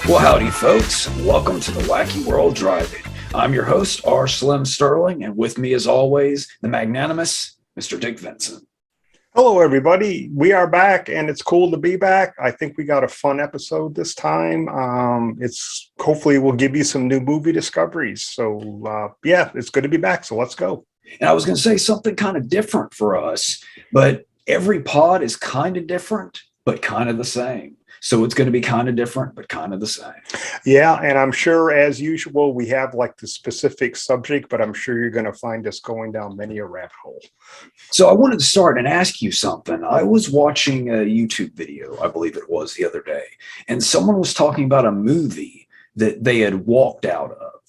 Well, howdy, folks. Welcome to the Wacky World Drive-In. I'm your host, R. Slim Sterling, and with me, as always, the magnanimous Mr. Dick Vincent. Hello, everybody. We are back, and it's cool to be back. I think we got a fun episode this time. It's hopefully we'll give you some new movie discoveries. So, yeah, it's good to be back. So let's go. And I was going to say something kind of different for us, but every pod is kind of different, but kind of the same. So it's going to be kind of different, but kind of the same. Yeah, and I'm sure, as usual, we have like the specific subject, but I'm sure you're going to find us going down many a rabbit hole. So I wanted to start and ask you something. I was watching a YouTube video, I believe it was the other day, and someone was talking about a movie that they had walked out of.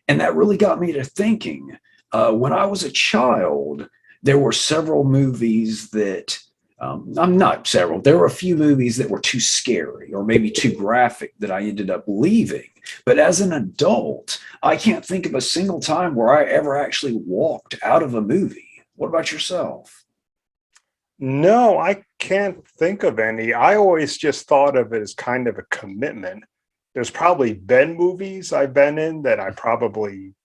And that really got me to thinking. When I was a child, there were several movies that there were a few movies that were too scary or maybe too graphic that I ended up leaving. But as an adult, I can't think of a single time where I ever actually walked out of a movie. What about yourself? No, I can't think of any. I always just thought of it as kind of a commitment. There's probably been movies I've been in that I probably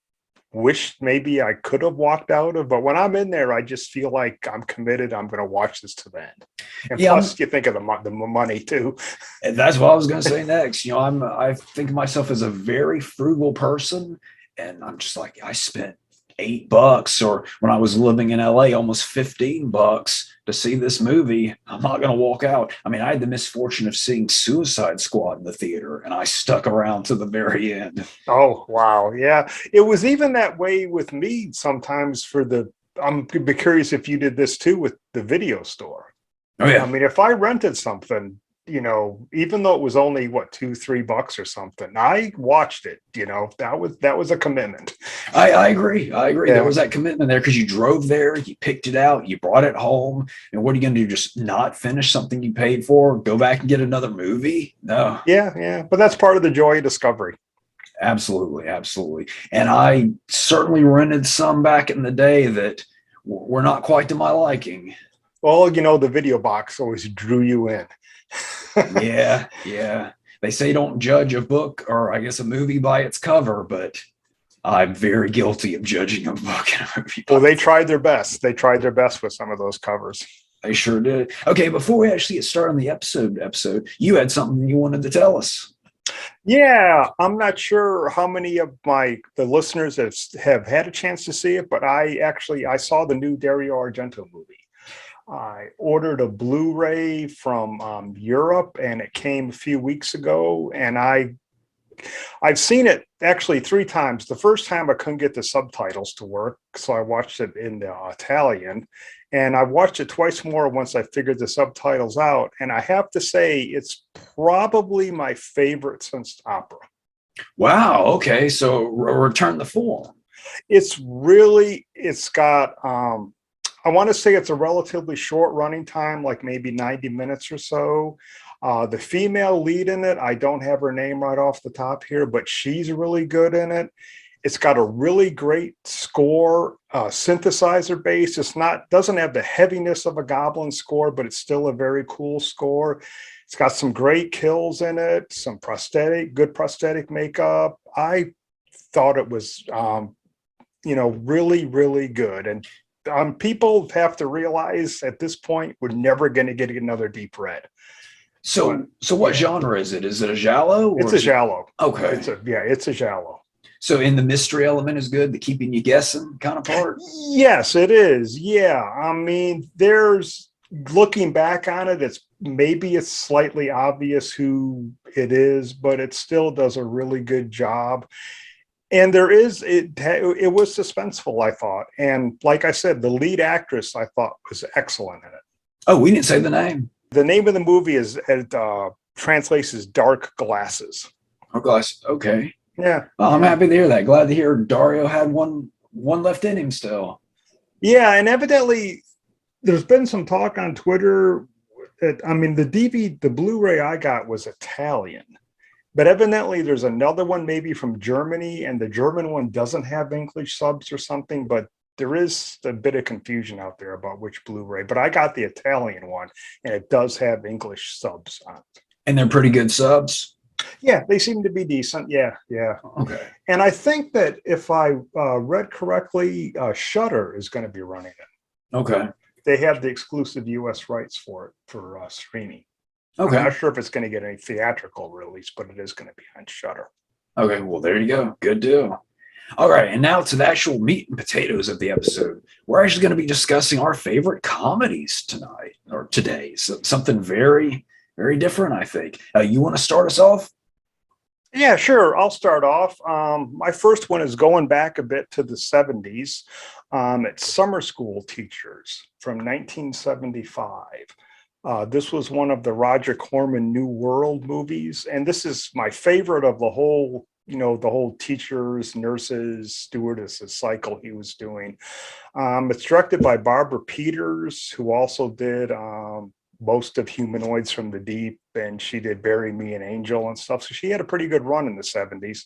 wish maybe I could have walked out of, but when I'm in there, I just feel like I'm committed. I'm going to watch this to the end. And plus, you think of the money too. And that's what I was going to say next. I think of myself as a very frugal person, and I'm just like, I spent $8, or when I was living in LA, almost $15 to see this movie. I'm not going to walk out. I mean, I had the misfortune of seeing Suicide Squad in the theater, and I stuck around to the very end. Oh, wow. Yeah. It was even that way with me sometimes I'm curious if you did this too with the video store. Oh, yeah. I mean, if I rented something, even though it was only $2-3 or something, I watched it. That was a commitment. I agree. Yeah. There was that commitment there because you drove there, you picked it out, you brought it home, and what are you going to do? Just not finish something you paid for? Go back and get another movie? No. Yeah. But that's part of the joy of discovery. Absolutely. And I certainly rented some back in the day that were not quite to my liking. Well, the video box always drew you in. Yeah. They say don't judge a book or I guess a movie by its cover, but I'm very guilty of judging a book and a movie. Well, they tried their best. They tried their best with some of those covers. They sure did. Okay, before we actually get started on the episode, you had something you wanted to tell us. Yeah, I'm not sure how many of the listeners have had a chance to see it, but I saw the new Dario Argento movie. I ordered a Blu-ray from Europe, and it came a few weeks ago. And I've seen it actually 3 times. The first time I couldn't get the subtitles to work, so I watched it in the Italian. And I watched it twice more once I figured the subtitles out. And I have to say, it's probably my favorite since opera. Wow. Okay. So return the form. It's got, I want to say it's a relatively short running time, like maybe 90 minutes or so. The female lead in it, I don't have her name right off the top here, but she's really good in it. It's got a really great score, synthesizer base. Doesn't have the heaviness of a Goblin score, but it's still a very cool score. It's got some great kills in it, some good prosthetic makeup. I thought it was, really, really good. And people have to realize at this point, we're never going to get another Deep Red. So what genre is it? Is it a giallo? It's a giallo. Okay. It's a giallo. So in the mystery element is good, the keeping you guessing kind of part? Yes, it is. Yeah. I mean, looking back on it, it's slightly obvious who it is, but it still does a really good job. And it was suspenseful, I thought. And like I said, the lead actress I thought was excellent in it. Oh, we didn't say the name. The name of the movie translates as Dark Glasses. Dark Glasses. Okay. Yeah. Well, I'm happy to hear that. Glad to hear Dario had one left in him still. Yeah, and evidently there's been some talk on Twitter. The Blu-ray I got was Italian, but evidently there's another one maybe from Germany, and the German one doesn't have English subs or something, but there is a bit of confusion out there about which Blu-ray. But I got the Italian one, and it does have English subs on it. And they're pretty good subs? Yeah, they seem to be decent. Yeah, yeah. Okay. And I think that if I read correctly, Shudder is going to be running it. Okay. They have the exclusive U.S. rights for it for streaming. I'm Okay. not sure if it's going to get any theatrical release, but it is going to be on Shudder. Okay. Well, there you go. Good deal. All right. And now to the actual meat and potatoes of the episode. We're actually going to be discussing our favorite comedies tonight or today. So something very, very different, I think. You want to start us off? Yeah, sure. I'll start off. My first one is going back a bit to the 70s. It's Summer School Teachers from 1975. This was one of the Roger Corman New World movies, and this is my favorite of the whole, the whole teachers, nurses, stewardesses cycle he was doing. It's directed by Barbara Peters, who also did most of Humanoids from the Deep, and she did Bury Me an Angel and stuff. So she had a pretty good run in the 70s.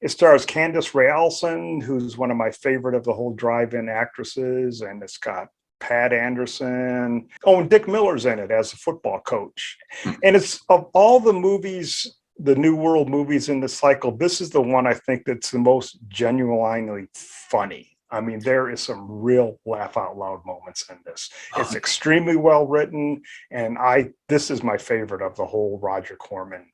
It stars Candice Ray Olsen, who's one of my favorite of the whole drive-in actresses, and it's got Pat Anderson. Oh, and Dick Miller's in it as a football coach. And it's, of all the movies, the New World movies in the cycle, this is the one I think that's the most genuinely funny. I mean, there is some real laugh out loud moments in this. It's extremely well written, and this is my favorite of the whole Roger Corman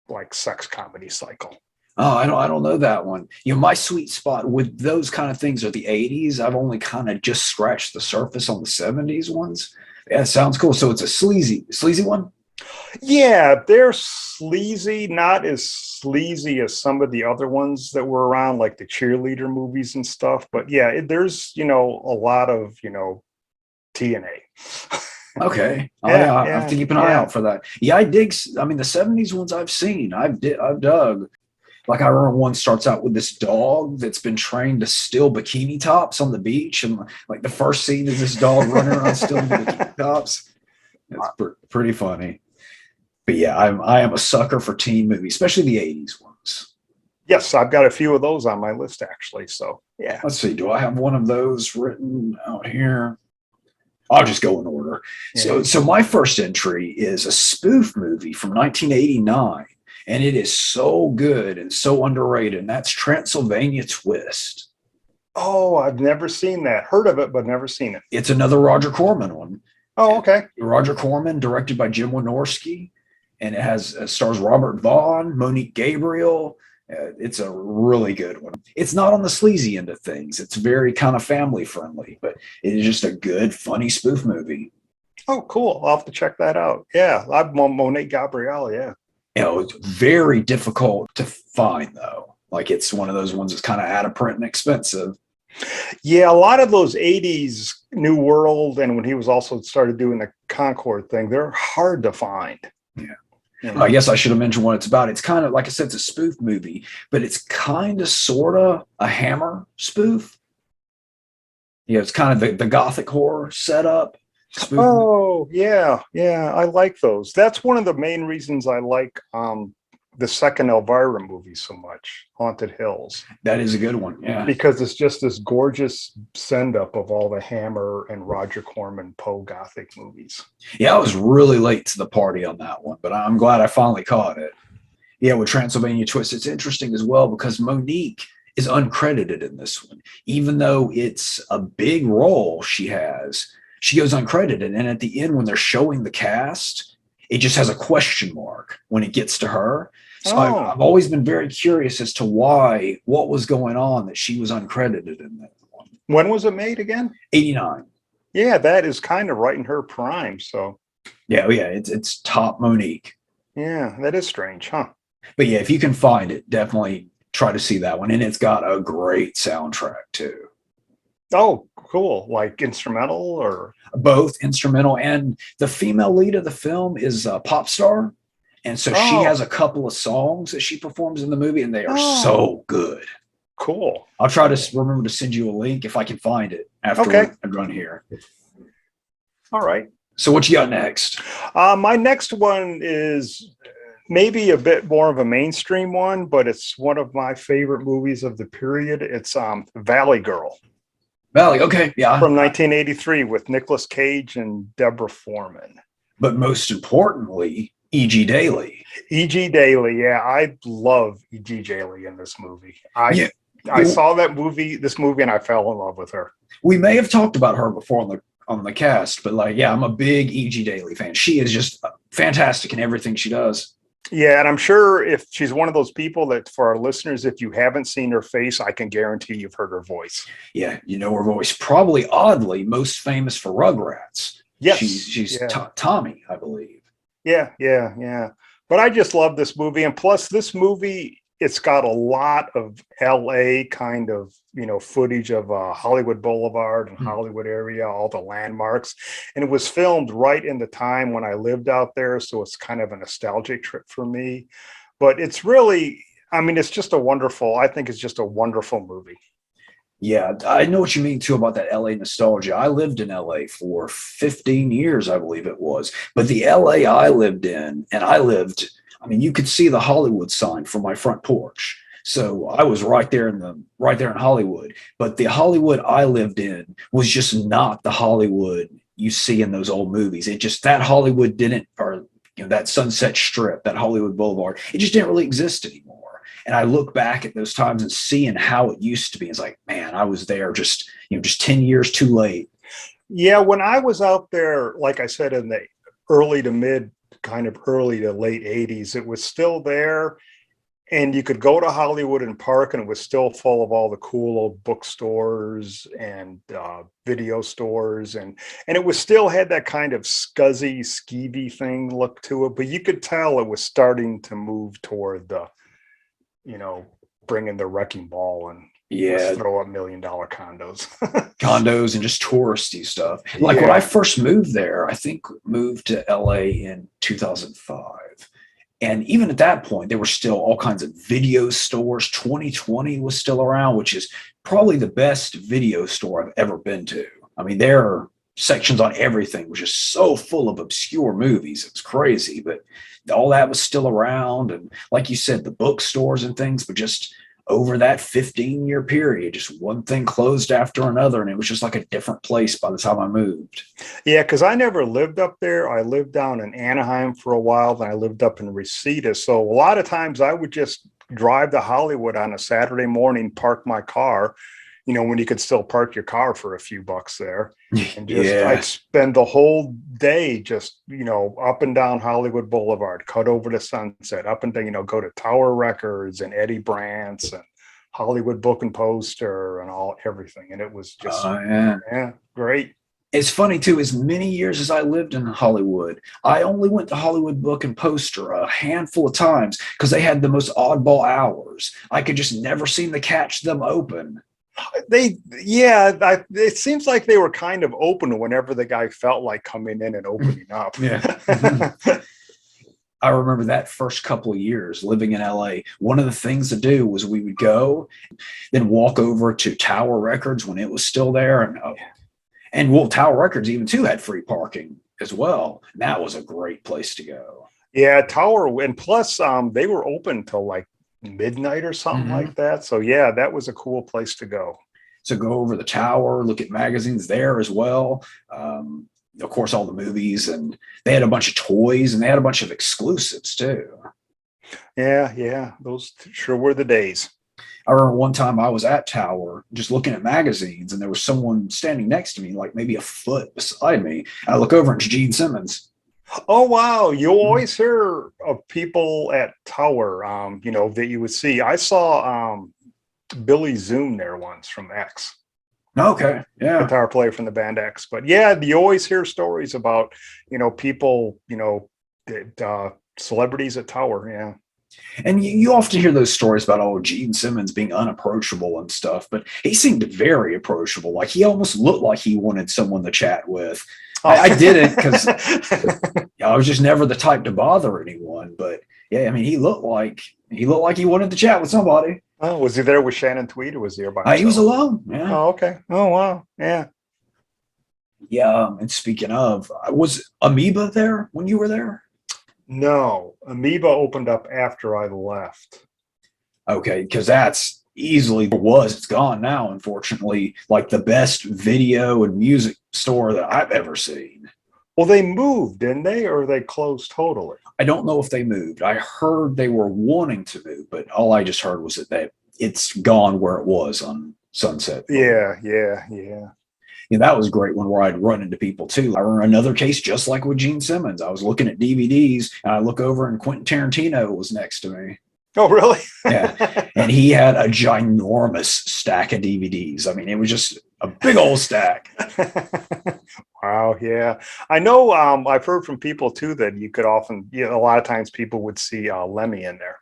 like sex comedy cycle. Oh, I don't know that one. My sweet spot with those kind of things are the 80s. I've only kind of just scratched the surface on the 70s ones. Yeah, sounds cool. So it's a sleazy one? Yeah, they're sleazy, not as sleazy as some of the other ones that were around, like the cheerleader movies and stuff. But yeah, there's, a lot of, TNA. Okay. Yeah, I have to keep an eye out for that. Yeah, I dig. I mean, the 70s ones I've seen, I've dug. Like I remember one starts out with this dog that's been trained to steal bikini tops on the beach. And like the first scene is this dog running around stealing bikini tops. It's pretty funny. But yeah, I am a sucker for teen movies, especially the 80s ones. Yes, I've got a few of those on my list, actually. So, yeah. Let's see. Do I have one of those written out here? I'll just go in order. Yeah. So my first entry is a spoof movie from 1989, and it is so good and so underrated, and that's Transylvania Twist. Oh, I've never seen that. Heard of it, but never seen it. It's another Roger Corman one. Oh, okay. Roger Corman, directed by Jim Wynorski, and it stars Robert Vaughn, Monique Gabriel. It's a really good one. It's not on the sleazy end of things. It's very kind of family friendly, but it is just a good, funny spoof movie. Oh, cool. I'll have to check that out. Yeah, I've Monique Gabriel. Yeah. It's very difficult to find, though. Like it's one of those ones that's kind of out of print and expensive. Yeah, a lot of those 80s New World, and when he was also started doing the Concord thing, they're hard to find. Yeah. I guess I should have mentioned what it's about. It's kind of, like I said, it's a spoof movie, but it's kind of sort of a Hammer spoof. It's kind of the gothic horror setup. Oh, yeah. Yeah, I like those. That's one of the main reasons I like the second Elvira movie so much, Haunted Hills. That is a good one, yeah. Because it's just this gorgeous send-up of all the Hammer and Roger Corman Poe Gothic movies. Yeah, I was really late to the party on that one, but I'm glad I finally caught it. Yeah, with Transylvania Twist, it's interesting as well because Monique is uncredited in this one. Even though it's a big role she has, she goes uncredited. And at the end, when they're showing the cast, it just has a question mark when it gets to her. So I've always been very curious as to what was going on that she was uncredited in that one. When was it made again? 89. Yeah, that is kind of right in her prime. So yeah, it's top Monique. Yeah, that is strange, huh? But yeah, if you can find it, definitely try to see that one. And it's got a great soundtrack too. Oh, cool. Like instrumental or? Both instrumental, and the female lead of the film is a pop star. And so she has a couple of songs that she performs in the movie, and they are so good. Cool. I'll try to remember to send you a link if I can find it after I'm done here. All right. So what you got next? My next one is maybe a bit more of a mainstream one, but it's one of my favorite movies of the period. It's Valley Girl. Valley, okay, yeah. From 1983 with Nicolas Cage and Deborah Foreman. But most importantly, E.G. Daily. E.G. Daily, yeah, I love E.G. Daily in this movie. Yeah, I saw this movie, and I fell in love with her. we may have talked about her before on the cast, but like, yeah, I'm a big E.G. Daily fan. She is just fantastic in everything she does. Yeah, and I'm sure if she's one of those people that, for our listeners, if you haven't seen her face, I can guarantee you've heard her voice. Yeah, you know her voice. Probably oddly most famous for Rugrats. Yes, She's yeah. Tommy, I believe. Yeah. But I just love this movie. And plus, this movie, it's got a lot of LA kind of, footage of Hollywood Boulevard and Hollywood area, all the landmarks. And it was filmed right in the time when I lived out there. So it's kind of a nostalgic trip for me. But it's really, it's just I think it's just a wonderful movie. Yeah, I know what you mean too about that LA nostalgia. I lived in LA for 15 years, I believe it was. But the LA I lived in, you could see the Hollywood sign from my front porch. So I was right there in Hollywood. But the Hollywood I lived in was just not the Hollywood you see in those old movies. It just that Hollywood didn't, or that Sunset Strip, that Hollywood Boulevard, it just didn't really exist anymore. And I look back at those times and seeing how it used to be. It's like, man, I was there just 10 years too late. Yeah, when I was out there, like I said, in the early to late 80s, it was still there. And you could go to Hollywood and Park, and it was still full of all the cool old bookstores and video stores. And it was still had that kind of scuzzy, skeevy thing look to it. But you could tell it was starting to move toward the, bringing the wrecking ball and let's throw up $1 million condos. Condos and just touristy stuff. Like when I first moved there, I think moved to LA in 2005. And even at that point, there were still all kinds of video stores. 2020 was still around, which is probably the best video store I've ever been to. There are sections on everything, which is so full of obscure movies. It's crazy, but all that was still around. And like you said, the bookstores and things, but just over that 15-year period, just one thing closed after another. And it was just like a different place by the time I moved. Yeah, because I never lived up there. I lived down in Anaheim for a while, then I lived up in Reseda. So a lot of times I would just drive to Hollywood on a Saturday morning, park my car, when you could still park your car for a few bucks there. And just I'd spend the whole day just, up and down Hollywood Boulevard, cut over to Sunset, up and down, go to Tower Records and Eddie Brandt's and Hollywood Book and Poster and everything. And it was just great. It's funny too, as many years as I lived in Hollywood, I only went to Hollywood Book and Poster a handful of times because they had the most oddball hours. I could just never seem to catch them open. It seems like they were kind of open whenever the guy felt like coming in and opening up. I remember that first couple of years living in LA, one of the things to do was we would go, then walk over to Tower Records when it was still there. And Tower Records even too had free parking as well. And that was a great place to go. Yeah, Tower, and plus they were open till like midnight or something like that. So yeah, that was a cool place to go. So go over the Tower, look at magazines there as well. Of course, all the movies, and they had a bunch of toys and they had a bunch of exclusives too. Yeah. Those sure were the days. I remember one time I was at Tower just looking at magazines and there was someone standing next to me, like maybe a foot beside me. I look over and it's Gene Simmons. Oh, wow. You always hear of people at Tower, that you would see. I saw Billy Zoom there once from X. Okay. Yeah. Guitar player from the band X. But yeah, you always hear stories about, people, celebrities at Tower. Yeah. And you often hear those stories about, Gene Simmons being unapproachable and stuff, but he seemed very approachable. Like he almost looked like he wanted someone to chat with. I didn't because I was just never the type to bother anyone. But yeah, he looked like he wanted to chat with somebody. Oh, was he there with Shannon Tweed or was he there by himself? He was alone. Yeah. Oh, okay. Oh, wow. Yeah. Yeah. And speaking of, was Amoeba there when you were there? No, Amoeba opened up after I left. Okay, because that's it's gone now, unfortunately, like the best video and music store that I've ever seen. Well, they moved, didn't they? Or they closed totally? I don't know if they moved. I heard they were wanting to move, but all I just heard was that it's gone where it was on Sunset Boulevard. Yeah. Yeah, that was a great one where I'd run into people too. I remember another case just like with Gene Simmons. I was looking at DVDs and I look over and Quentin Tarantino was next to me. Oh, really? Yeah. And he had a ginormous stack of DVDs. I mean, it was just a big old stack. Wow, yeah. I know I've heard from people too that you could often, a lot of times people would see Lemmy in there.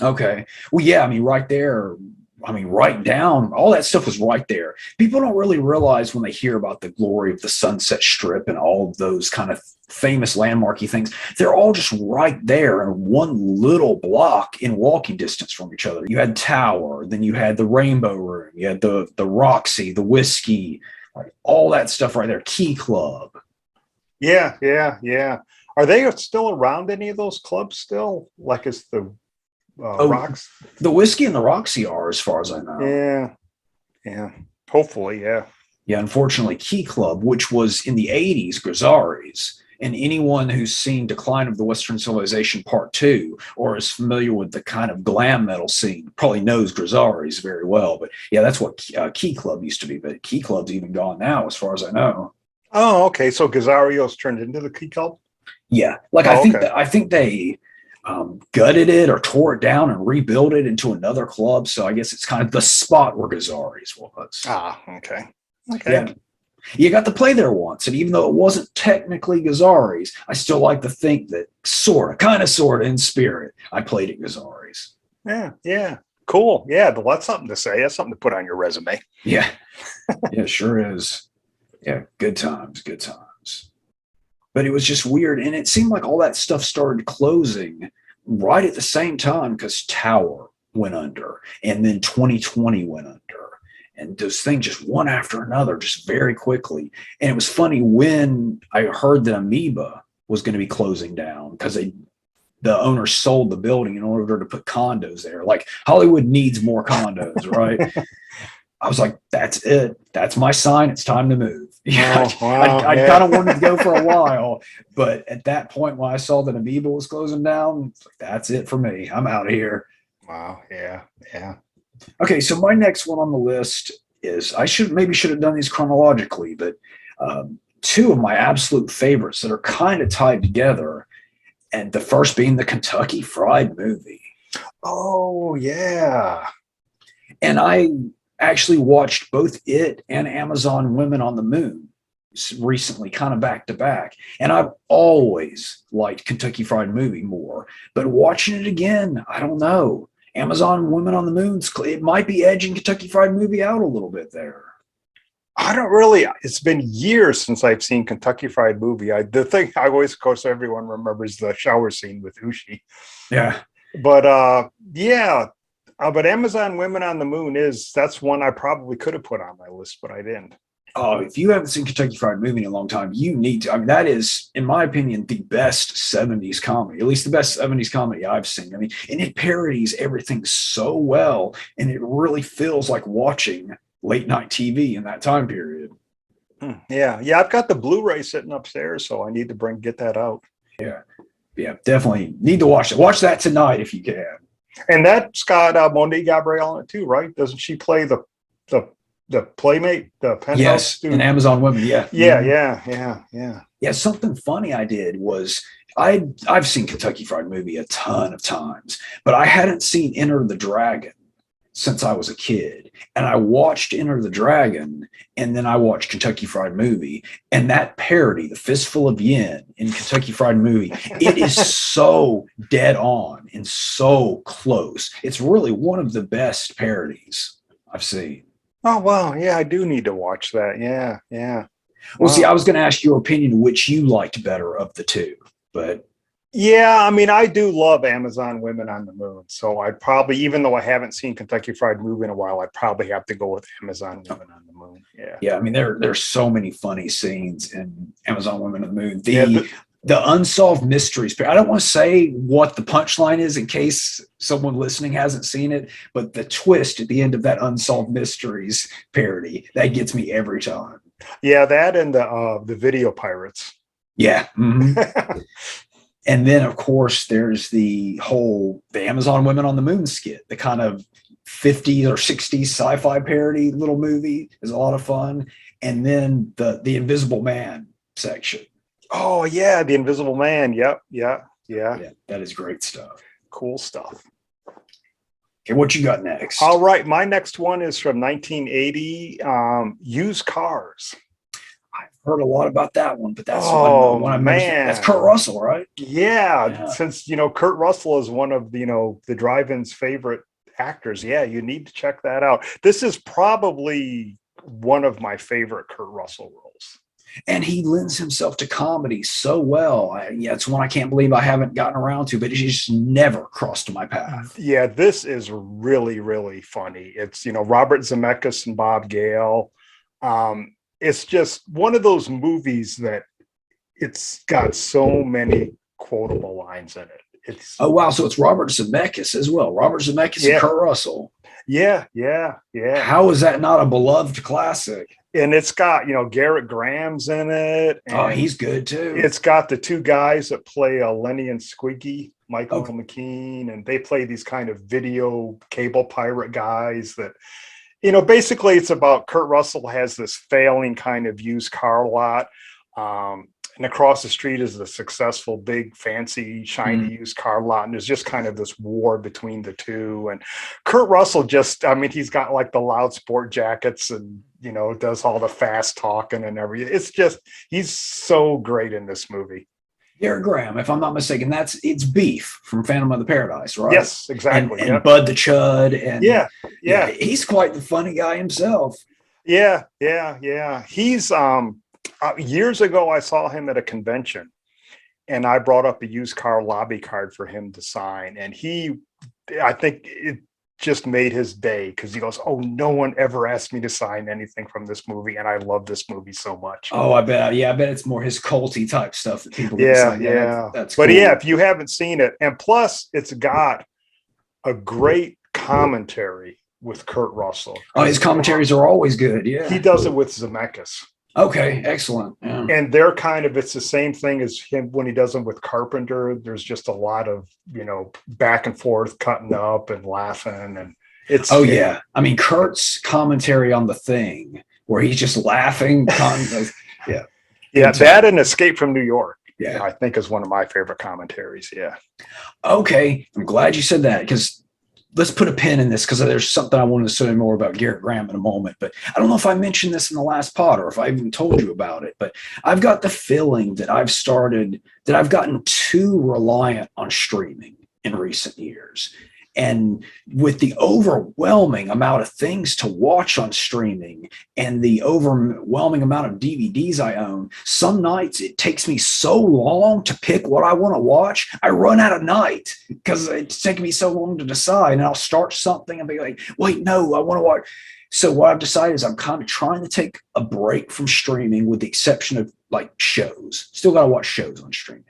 Okay. Well, yeah, I mean, right there. I mean, right down, all that stuff was right there. People don't really realize when they hear about the glory of the Sunset Strip and all of those kind of famous landmarky things, they're all just right there in one little block in walking distance from each other. You had Tower, then you had the Rainbow Room, you had the Roxy, the Whiskey, like all that stuff right there. Key Club. Yeah. Are they still around, any of those clubs still? Like, is the Rocks? The Whiskey and the Roxy are, as far as I know. Yeah. Hopefully, yeah. Yeah, unfortunately, Key Club, which was in the 80s, Grizzari's, and anyone who's seen Decline of the Western Civilization Part 2 or is familiar with the kind of glam metal scene probably knows Grizzari's very well. But yeah, that's what Key Club used to be. But Key Club's even gone now, as far as I know. Oh, okay. So Grizzario's turned into the Key Club? Yeah. Like, I think they gutted it or tore it down and rebuilt it into another club. So I guess it's kind of the spot where Grizzari's was. Ah, okay. Yeah. You got to play there once, and even though it wasn't technically Gazzari's, I still like to think that sort of in spirit, I played at Gazzari's. Yeah. Cool. Yeah, that's something to say. That's something to put on your resume. Yeah. Yeah, sure is. Yeah, good times. But it was just weird, and it seemed like all that stuff started closing right at the same time because Tower went under, and then 2020 went under. And those things just one after another, just very quickly. And it was funny when I heard that Amoeba was going to be closing down because the owner sold the building in order to put condos there. Like, Hollywood needs more condos, right? I was like, that's it. That's my sign. It's time to move. I kind of wanted to go for a while, but at that point when I saw that Amoeba was closing down, that's it for me. I'm out of here. Wow. Yeah. Okay, so my next one on the list is I should have done these chronologically, but two of my absolute favorites that are kind of tied together, and the first being the Kentucky Fried Movie. Oh, yeah. And I actually watched both it and Amazon Women on the Moon recently, kind of back to back. And I've always liked Kentucky Fried Movie more, but watching it again, I don't know. Amazon Women on the Moon, it might be edging Kentucky Fried Movie out a little bit there. I don't really, it's been years since I've seen Kentucky Fried Movie. The thing I always, of course, everyone remembers the shower scene with Ushi. Yeah. But but Amazon Women on the Moon that's one I probably could have put on my list, but I didn't. Oh, if you haven't seen Kentucky Fried Movie in a long time, you need to. I mean, that is, in my opinion, the best 70s comedy, at least the best 70s comedy I've seen. I mean, and it parodies everything so well, and it really feels like watching late night TV in that time period. Yeah. I've got the Blu-ray sitting upstairs, so I need to get that out. Yeah, definitely need to watch it. Watch that tonight if you can. And that's got Monique Gabrielle in it too, right? Doesn't she play the playmate, the penthouse? Yes, student? in Amazon Women. Yeah. Something funny I did was I've seen Kentucky Fried Movie a ton of times, but I hadn't seen Enter the Dragon since I was a kid. And I watched Enter the Dragon, and then I watched Kentucky Fried Movie, and that parody, The Fistful of Yen in Kentucky Fried Movie, it is so dead on and so close. It's really one of the best parodies I've seen. Oh, wow. Yeah, I do need to watch that. Yeah. Well, see, I was going to ask your opinion, which you liked better of the two, but. Yeah, I mean, I do love Amazon Women on the Moon. So I'd probably, even though I haven't seen Kentucky Fried Movie in a while, I'd probably have to go with Amazon Women on the Moon. Yeah. I mean, there's so many funny scenes in Amazon Women on the Moon. The unsolved mysteries. I don't want to say what the punchline is in case someone listening hasn't seen it, but the twist at the end of that unsolved mysteries parody, that gets me every time. Yeah, that and the Video Pirates. Yeah. Mhm. And then, of course, there's the Amazon Women on the Moon skit, the kind of 50s or 60s sci-fi parody little movie is a lot of fun. And then the Invisible Man section. Oh yeah, the Invisible Man. Yep, yeah, yeah. Yeah, that is great stuff. Cool stuff. Okay, what you got next? All right, my next one is from 1980, Used Cars. I've heard a lot about that one, but that's one I've never seen. That's Man. Kurt Russell, right? Yeah, since Kurt Russell is one of the drive-in's favorite actors. Yeah, you need to check that out. This is probably one of my favorite Kurt Russell roles. And he lends himself to comedy so well. It's one I can't believe I haven't gotten around to, but it's just never crossed my path. Yeah, this is really, really funny. It's, Robert Zemeckis and Bob Gale. It's just one of those movies that it's got so many quotable lines in it. Oh, wow. So it's Robert Zemeckis as well. Robert Zemeckis and Kurt Russell. Yeah. How is that not a beloved classic? And it's got, Garrett Graham's in it. And he's good too. It's got the two guys that play Lenny and Squiggy, Michael McKean, and they play these kind of video cable pirate guys that, basically it's about Kurt Russell has this failing kind of used car lot. And across the street is the successful, big, fancy, shiny used car lot. And there's just kind of this war between the two. And Kurt Russell he's got like the loud sport jackets and, does all the fast talking and everything. It's just, he's so great in this movie. Garrett Graham, if I'm not mistaken, it's Beef from Phantom of the Paradise, right? Yes, exactly. And Bud the Chud. And yeah. He's quite the funny guy himself. Yeah. He's, years ago, I saw him at a convention and I brought up a used car lobby card for him to sign. And I think it just made his day because he goes, "Oh, no one ever asked me to sign anything from this movie. And I love this movie so much." Oh, I bet it's more his culty type stuff that people that's cool. But yeah, if you haven't seen it, and plus it's got a great commentary with Kurt Russell. Oh, his commentaries are always good. Yeah. He does it with Zemeckis. Okay, excellent. Yeah. And it's the same thing as him when he does them with Carpenter. There's just a lot of, back and forth, cutting up and laughing. And it's. Oh, yeah. I mean, Kurt's commentary on The Thing, where he's just laughing. Yeah. Yeah, that and Escape from New York. Yeah. I think is one of my favorite commentaries. Yeah. Okay. I'm glad you said that because let's put a pin in this because there's something I wanted to say more about Garrett Graham in a moment. But I don't know if I mentioned this in the last pod or if I even told you about it. But I've got the feeling that I've gotten too reliant on streaming in recent years. And with the overwhelming amount of things to watch on streaming and the overwhelming amount of DVDs I own, some nights it takes me so long to pick what I want to watch. I run out of night because it's taking me so long to decide. And I'll start something and be like, wait, no, I want to watch. So what I've decided is I'm kind of trying to take a break from streaming with the exception of like shows. Still got to watch shows on streaming.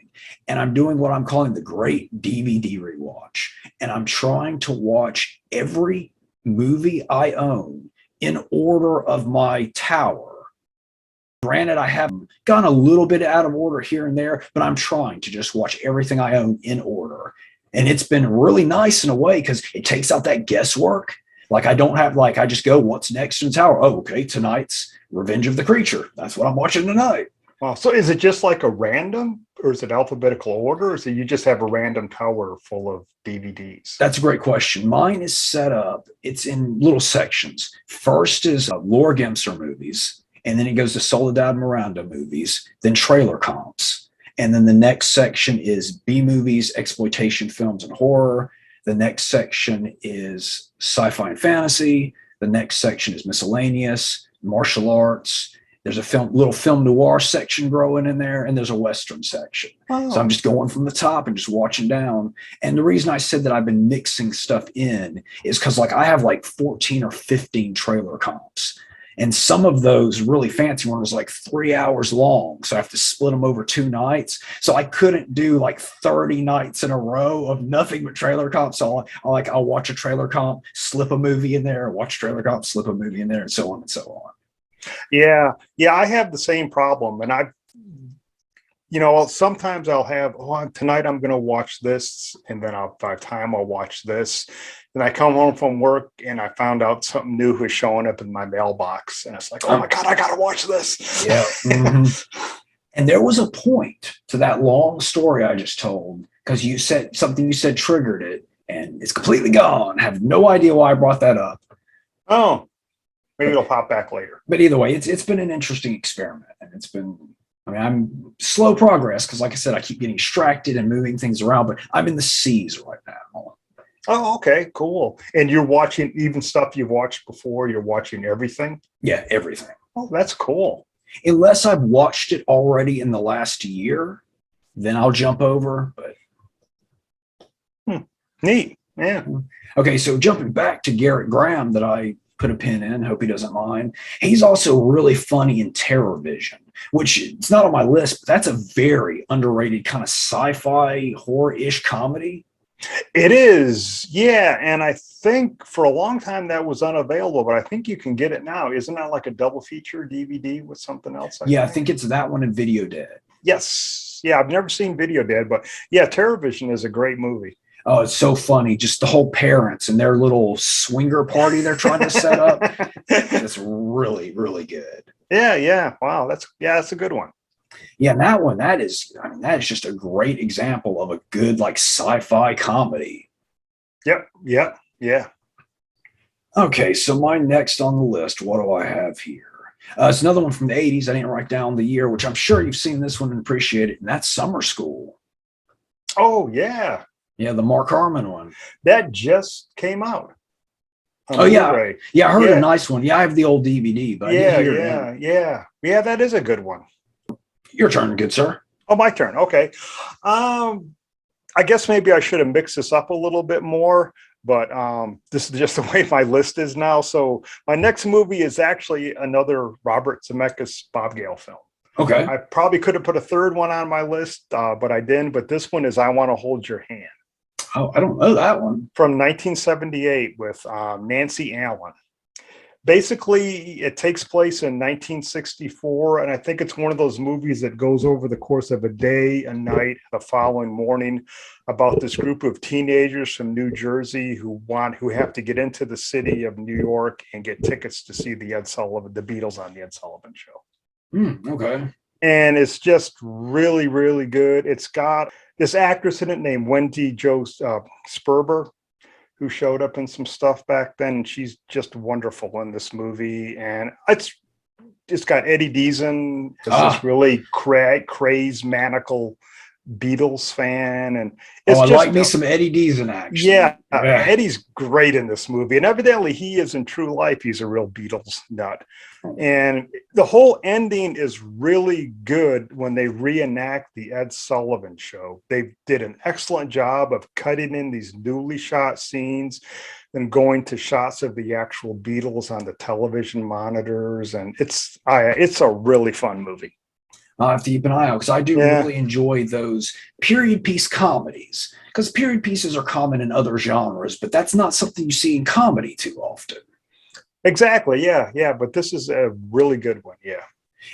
And I'm doing what I'm calling the great DVD rewatch. And I'm trying to watch every movie I own in order of my tower. Granted, I have gone a little bit out of order here and there, but I'm trying to just watch everything I own in order. And it's been really nice in a way because it takes out that guesswork. Like I don't have I just go, what's next in the tower? Oh, okay, tonight's Revenge of the Creature. That's what I'm watching tonight. Wow. So is it just like a random or is it alphabetical order or is it you just have a random tower full of DVDs? That's a great question. Mine is set up. It's in little sections. First is Laura Gemser movies. And then it goes to Soledad Miranda movies, then trailer comps. And then the next section is B movies, exploitation films and horror. The next section is sci-fi and fantasy. The next section is miscellaneous, martial arts. There's a little film noir section growing in there, and there's a Western section. Oh. So I'm just going from the top and just watching down. And the reason I said that I've been mixing stuff in is because I have 14 or 15 trailer comps. And some of those really fancy ones are 3 hours long. So I have to split them over 2 nights. So I couldn't do 30 nights in a row of nothing but trailer comps. So I'll watch a trailer comp, slip a movie in there, watch a trailer comp, slip a movie in there, and so on and so on. Yeah, I have the same problem. And you know, sometimes I'll have, oh, tonight I'm going to watch this, and then I'll, if I have time, I'll watch this. And I come home from work and I found out something new was showing up in my mailbox, and it's like, oh my God, I got to watch this. Yeah. And there was a point to that long story I just told, because you said something you said triggered it, and it's completely gone. I have no idea why I brought that up. Oh, maybe it'll pop back later. But either way, it's been an interesting experiment, and it's been, I mean, I'm slow progress because, like I said, I keep getting distracted and moving things around, but I'm in the C's right now. Oh, okay, cool. And you're watching even stuff you've watched before. You're watching everything. Yeah, everything. Oh, that's cool. Unless I've watched it already in the last year, then I'll jump over. But neat. Yeah. Okay, so jumping back to Garrett Graham that I put a pin in, hope he doesn't mind. He's also really funny in Terror Vision, which it's not on my list, but that's a very underrated kind of sci-fi horror-ish comedy. It is. Yeah. And I think for a long time that was unavailable, but I think you can get it now. Isn't that like a double feature DVD with something else? I think it's that one and Video Dead. Yes. Yeah. I've never seen Video Dead, but yeah, Terror Vision is a great movie. Oh, it's so funny. Just the whole parents and their little swinger party they're trying to set up. It's really, really good. Yeah. Yeah. Wow. That's a good one. Yeah, and that is just a great example of a good like sci-fi comedy. Yep. Yeah. Okay, so my next on the list, what do I have here? It's another one from the 80s. I didn't write down the year, which I'm sure you've seen this one and appreciate it, and that's Summer School. Oh, yeah. Yeah, the Mark Harmon one. That just came out. Oh, yeah. Yeah, I heard a nice one. Yeah, I have the old DVD, but I didn't hear it. Yeah, that is a good one. Your turn, good sir. Oh, my turn. Okay. I guess maybe I should have mixed this up a little bit more, but this is just the way my list is now. So my next movie is actually another Robert Zemeckis Bob Gale film. Okay. I probably could have put a third one on my list, but I didn't. But this one is I Want to Hold Your Hand. Oh, I don't know that one. From 1978 with Nancy Allen. Basically, it takes place in 1964, and I think it's one of those movies that goes over the course of a day, a night, the following morning, about this group of teenagers from New Jersey who have to get into the city of New York and get tickets to see the Beatles on the Ed Sullivan Show. Okay. And it's just really, really good. It's got this actress in it named Wendy Jo Sperber, who showed up in some stuff back then. And she's just wonderful in this movie. And it's got Eddie Deason, this really crazed, maniacal Beatles fan. And it's I like me some Eddie Deason action. Yeah, Eddie's great in this movie. And evidently he is in true life. He's a real Beatles nut. And the whole ending is really good when they reenact the Ed Sullivan Show. They did an excellent job of cutting in these newly shot scenes and going to shots of the actual Beatles on the television monitors. And it's a really fun movie. I'll have to keep an eye out because I do really enjoy those period piece comedies, because period pieces are common in other genres, but that's not something you see in comedy too often. Exactly. Yeah. But this is a really good one. Yeah.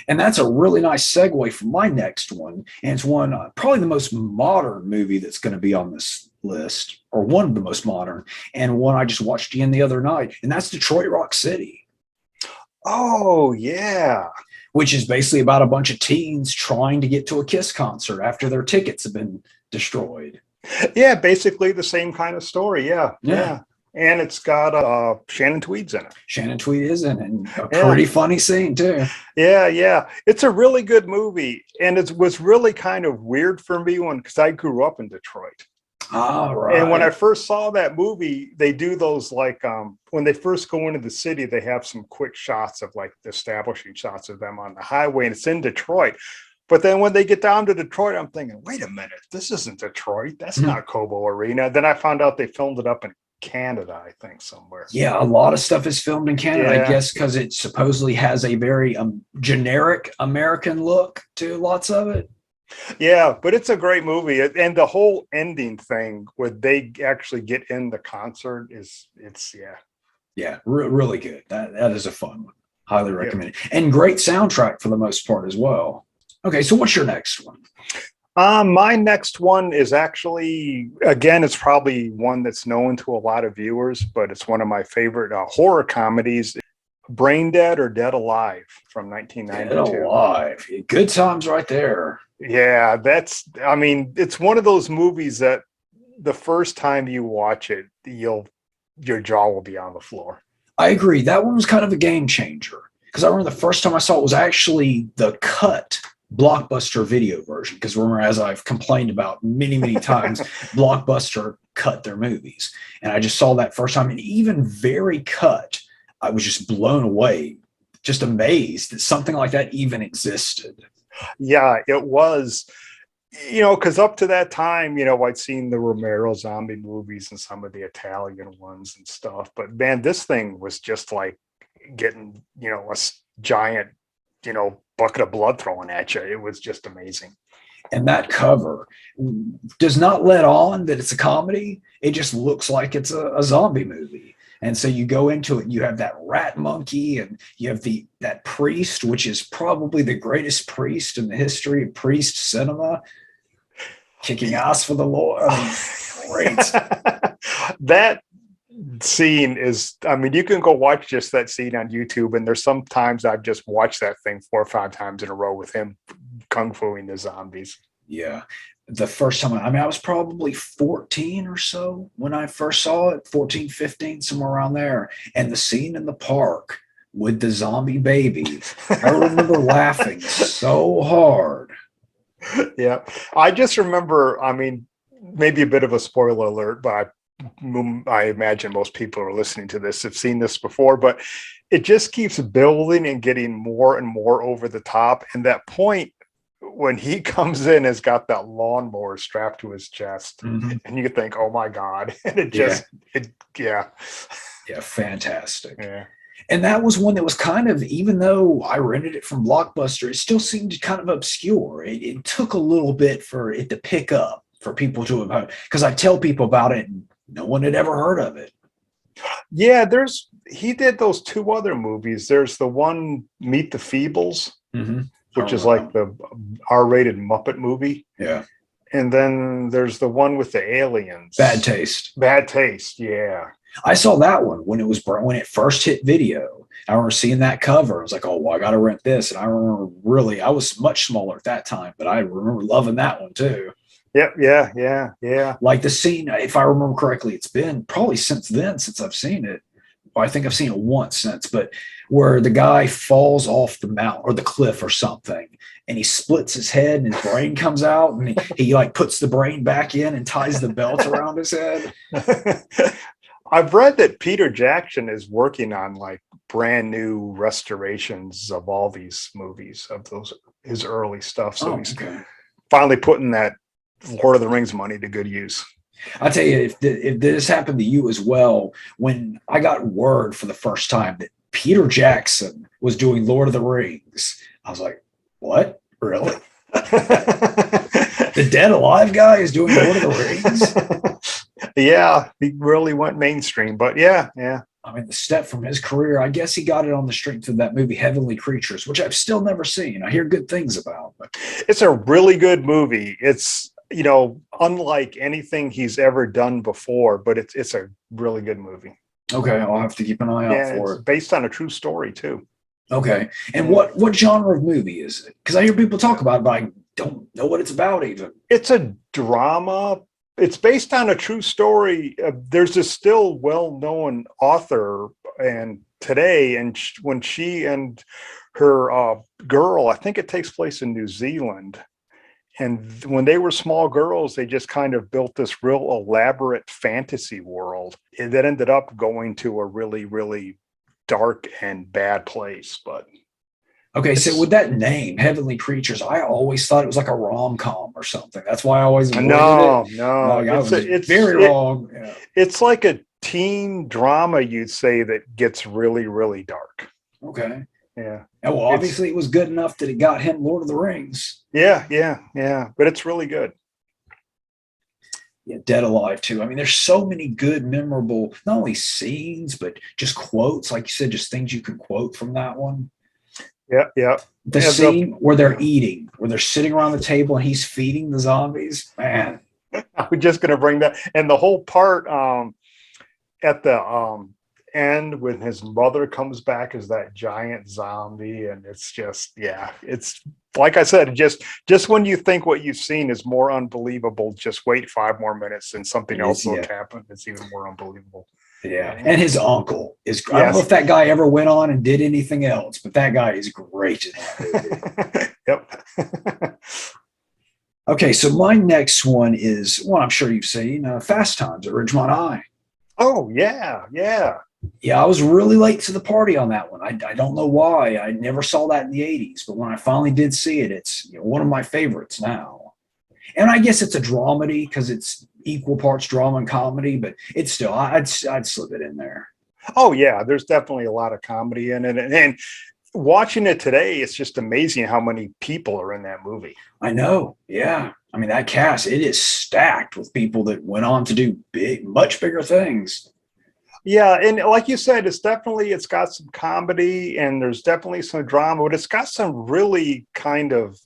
And that's a really nice segue for my next one. And it's one, probably the most modern movie that's going to be on this list, or one of the most modern, and one I just watched again the other night, and that's Detroit Rock City. Oh, yeah. Which is basically about a bunch of teens trying to get to a Kiss concert after their tickets have been destroyed. Yeah, basically the same kind of story. Yeah. And it's got Shannon Tweed's in it. Shannon Tweed is in it, and a pretty funny scene too. Yeah. It's a really good movie, and it was really kind of weird for me because I grew up in Detroit. Right. And when I first saw that movie, they do those like when they first go into the city, they have some quick shots of like establishing shots of them on the highway, and it's in Detroit. But then when they get down to Detroit, I'm thinking, wait a minute, this isn't Detroit. That's not Cobo Arena. Then I found out they filmed it up in Canada, I think, somewhere. Yeah, a lot of stuff is filmed in Canada, I guess, because it supposedly has a very generic American look to lots of it. Yeah, but it's a great movie, and the whole ending thing where they actually get in the concert really good. That is a fun one. Highly recommend it, and great soundtrack for the most part as well. Okay, so what's your next one? My next one is actually, again, it's probably one that's known to a lot of viewers, but it's one of my favorite horror comedies, Brain Dead or Dead Alive from Dead 1992. Alive. Good times right there. Yeah, I mean, it's one of those movies that the first time you watch it, your jaw will be on the floor. I agree. That one was kind of a game changer because I remember the first time I saw it was actually the cut Blockbuster video version. Because remember, as I've complained about many, many times, Blockbuster cut their movies. And I just saw that first time. And even very cut, I was just blown away, just amazed that something like that even existed. Yeah, it was, because up to that time, I'd seen the Romero zombie movies and some of the Italian ones and stuff. But man, this thing was just like getting, a giant, bucket of blood thrown at you. It was just amazing. And that cover does not let on that it's a comedy. It just looks like it's a zombie movie. And so you go into it, and you have that rat monkey, and you have that priest, which is probably the greatest priest in the history of priest cinema, kicking ass for the Lord. I mean, great. That scene is, I mean, you can go watch just that scene on YouTube, and there's sometimes I've just watched that thing 4 or 5 times in a row with him kung fuing the zombies. Yeah. The first time, I was probably 14 or so when I first saw it, 14, 15, somewhere around there. And the scene in the park with the zombie baby, I remember laughing so hard. Yeah. I just remember, I mean, maybe a bit of a spoiler alert, but I imagine most people who are listening to this have seen this before, but it just keeps building and getting more and more over the top. And that point when he comes in has got that lawnmower strapped to his chest, and you think, oh my God. And it just, yeah, fantastic. Yeah. And that was one that was kind of, even though I rented it from Blockbuster, it still seemed kind of obscure. It took a little bit for it to pick up, for people to have, because I tell people about it and no one had ever heard of it. Yeah, he did those 2 other movies. There's the one, Meet the Feebles, which is like the R-rated Muppet movie. Yeah. And then there's the one with the aliens. Bad Taste. Bad Taste, yeah. I saw that one when it first hit video. I remember seeing that cover. I was like, oh, well, I got to rent this. And I remember I was much smaller at that time, but I remember loving that one too. Yep, yeah. Like the scene, if I remember correctly, it's been probably since then since I've seen it. I think I've seen it once since, but where the guy falls off the mountain or the cliff or something, and he splits his head and his brain comes out, and he like puts the brain back in and ties the belt around his head. I've read that Peter Jackson is working on like brand new restorations of all these movies, of his early stuff. So he's finally putting that Lord of the Rings money to good use. I'll tell you, if this happened to you as well, when I got word for the first time that Peter Jackson was doing Lord of the Rings, I was like, what? Really? The Dead Alive guy is doing Lord of the Rings? Yeah, he really went mainstream, but yeah. I mean, the step from his career, I guess he got it on the strength of that movie Heavenly Creatures, which I've still never seen. I hear good things about. But it's a really good movie. It's, unlike anything he's ever done before, but it's a really good movie. Okay, I'll have to keep an eye out for it. Based on a true story too. Okay, and what genre of movie is it? Because I hear people talk about it, but I don't know what it's about even. It's a drama. It's based on a true story. There's a still well-known author, and today, and when she and her girl, I think it takes place in New Zealand. And when they were small girls, they just kind of built this real elaborate fantasy world that ended up going to a really, really dark and bad place. But okay, so with that name, Heavenly Creatures, I always thought it was like a rom-com or something. That's why I always avoided it. No, it's very wrong. Yeah. It's like a teen drama, you'd say, that gets really, really dark. Okay. Yeah. And well, obviously it was good enough that it got him Lord of the Rings. Yeah. But it's really good. Yeah, Dead Alive too. I mean, there's so many good, memorable, not only scenes, but just quotes, like you said, just things you can quote from that one. Yeah, yeah. The Yeah, scene where they're eating, where they're sitting around the table and he's feeding the zombies, man. I was just going to bring that, and the whole part at the end when his mother comes back as that giant zombie, and it's just, yeah, it's like I said, just when you think what you've seen is more unbelievable, just wait 5 more minutes and something else will happen. It's even more unbelievable. Yeah. And his uncle is, I don't know Yes. if that guy ever went on and did anything else, but that guy is great in that movie. Yep. Okay, so my next one is one I'm sure you've seen, Fast Times at Ridgemont High. Oh, yeah, yeah. Yeah, I was really late to the party on that one. I don't know why. I never saw that in the 80s, but when I finally did see it, it's one of my favorites now. And I guess it's a dramedy because it's equal parts drama and comedy, but it's still, I'd slip it in there. Oh, yeah, there's definitely a lot of comedy in it. And watching it today, it's just amazing how many people are in that movie. I know. Yeah. I mean, that cast, it is stacked with people that went on to do much bigger things. Yeah, and like you said, it's got some comedy and there's definitely some drama, but it's got some really kind of,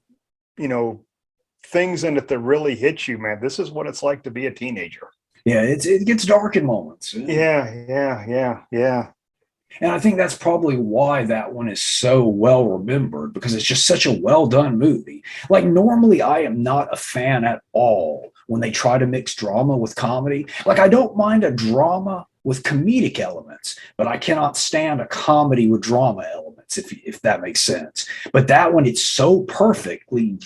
things in it that really hit you, man. This is what it's like to be a teenager. Yeah, it gets dark in moments. Yeah. And I think that's probably why that one is so well remembered, because it's just such a well done movie. Like, normally I am not a fan at all when they try to mix drama with comedy. Like, I don't mind a drama with comedic elements, but I cannot stand a comedy with drama elements, if that makes sense. But that one, it's so perfectly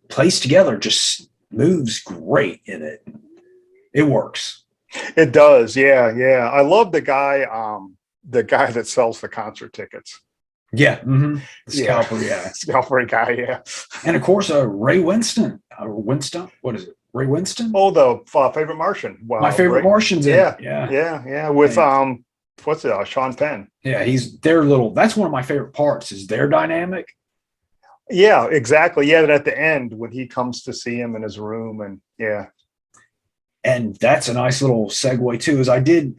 placed together, just moves great in it. It works. It does. Yeah. I love the guy that sells the concert tickets. Yeah. Mm-hmm. The scalper, yeah. Scalper guy, yeah. And of course, Ray Winston. Winston? What is it? Ray Winston? Oh, the favorite Martian. Wow, my favorite Martian's in it. Yeah. With what's it? Sean Penn. Yeah, that's one of my favorite parts, is their dynamic. Yeah, exactly. Yeah, that at the end when he comes to see him in his room, and yeah. And that's a nice little segue too,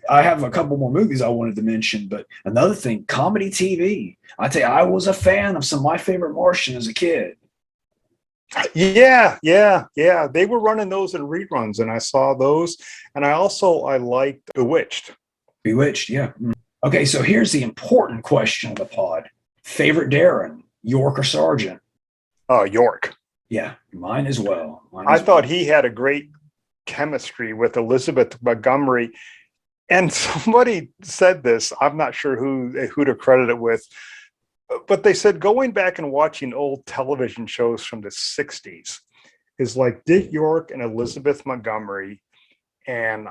I have a couple more movies I wanted to mention, but another thing, comedy TV. I tell you, I was a fan of some of my favorite Martian as a kid. Yeah. They were running those in reruns, and I saw those. And I liked Bewitched. Yeah. Okay, so here's the important question of the pod. Favorite Darren, York or Sargent? York. Yeah, mine as well. I thought he had a great chemistry with Elizabeth Montgomery. And somebody said this, I'm not sure who to credit it with, but they said going back and watching old television shows from the 60s is like Dick York and Elizabeth Montgomery and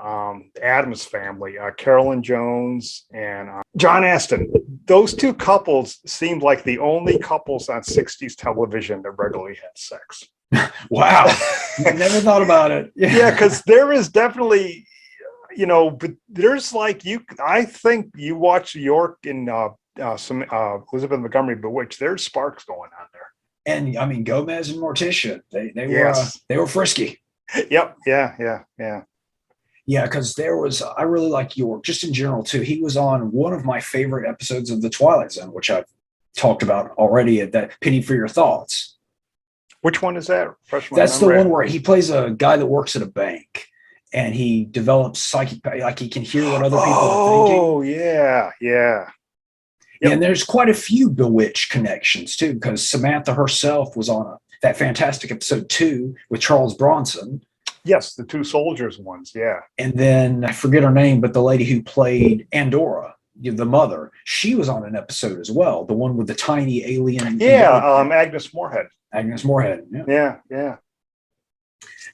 Addams Family, Carolyn Jones and John Astin. Those two couples seemed like the only couples on 60s television that regularly had sex. Wow. I never thought about it. Yeah, because there is definitely, but there's like I think you watch York and some Elizabeth Montgomery Bewitched, there's sparks going on there. And I mean, Gomez and Morticia, they were frisky. Yep. Yeah. Yeah, because I really like York, just in general too. He was on one of my favorite episodes of The Twilight Zone, which I've talked about already, at that Penny for Your Thoughts. Which one is that? That's the one where he plays a guy that works at a bank, and he develops psychic, like he can hear what other people are thinking. Oh, yeah. Yep. And there's quite a few Bewitched connections too, because Samantha herself was on that fantastic episode 2 with Charles Bronson. Yes, the two soldiers ones, yeah. And then I forget her name, but the lady who played Andorra, the mother, she was on an episode as well. The one with the tiny alien. Yeah, Agnes Moorehead. Yeah.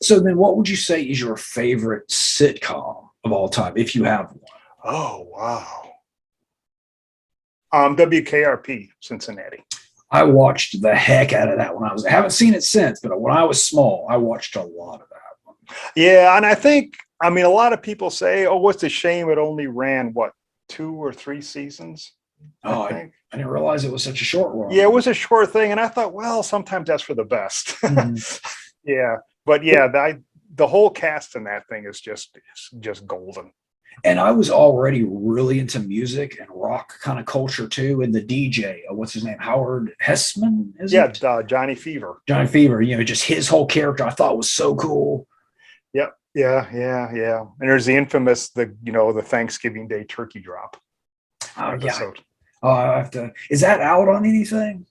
So then what would you say is your favorite sitcom of all time, if you have one? Oh, wow. WKRP Cincinnati. I watched the heck out of that when I haven't seen it since, but when I was small, I watched a lot of that one. Yeah, and I mean, a lot of people say, oh, what's a shame it only ran, 2 or 3 seasons? I didn't realize it was such a short one. Yeah, it was a short thing, and I thought, well, sometimes that's for the best. Mm-hmm. Yeah, but yeah, the whole cast in that thing is just golden. And I was already really into music and rock kind of culture too. And the DJ, what's his name? Howard Hessman, is Yeah, it? Johnny Fever. Johnny Fever, just his whole character I thought was so cool. Yep. Yeah. And there's the infamous the Thanksgiving Day turkey drop Oh, yeah. episode. I have to, is that out on anything?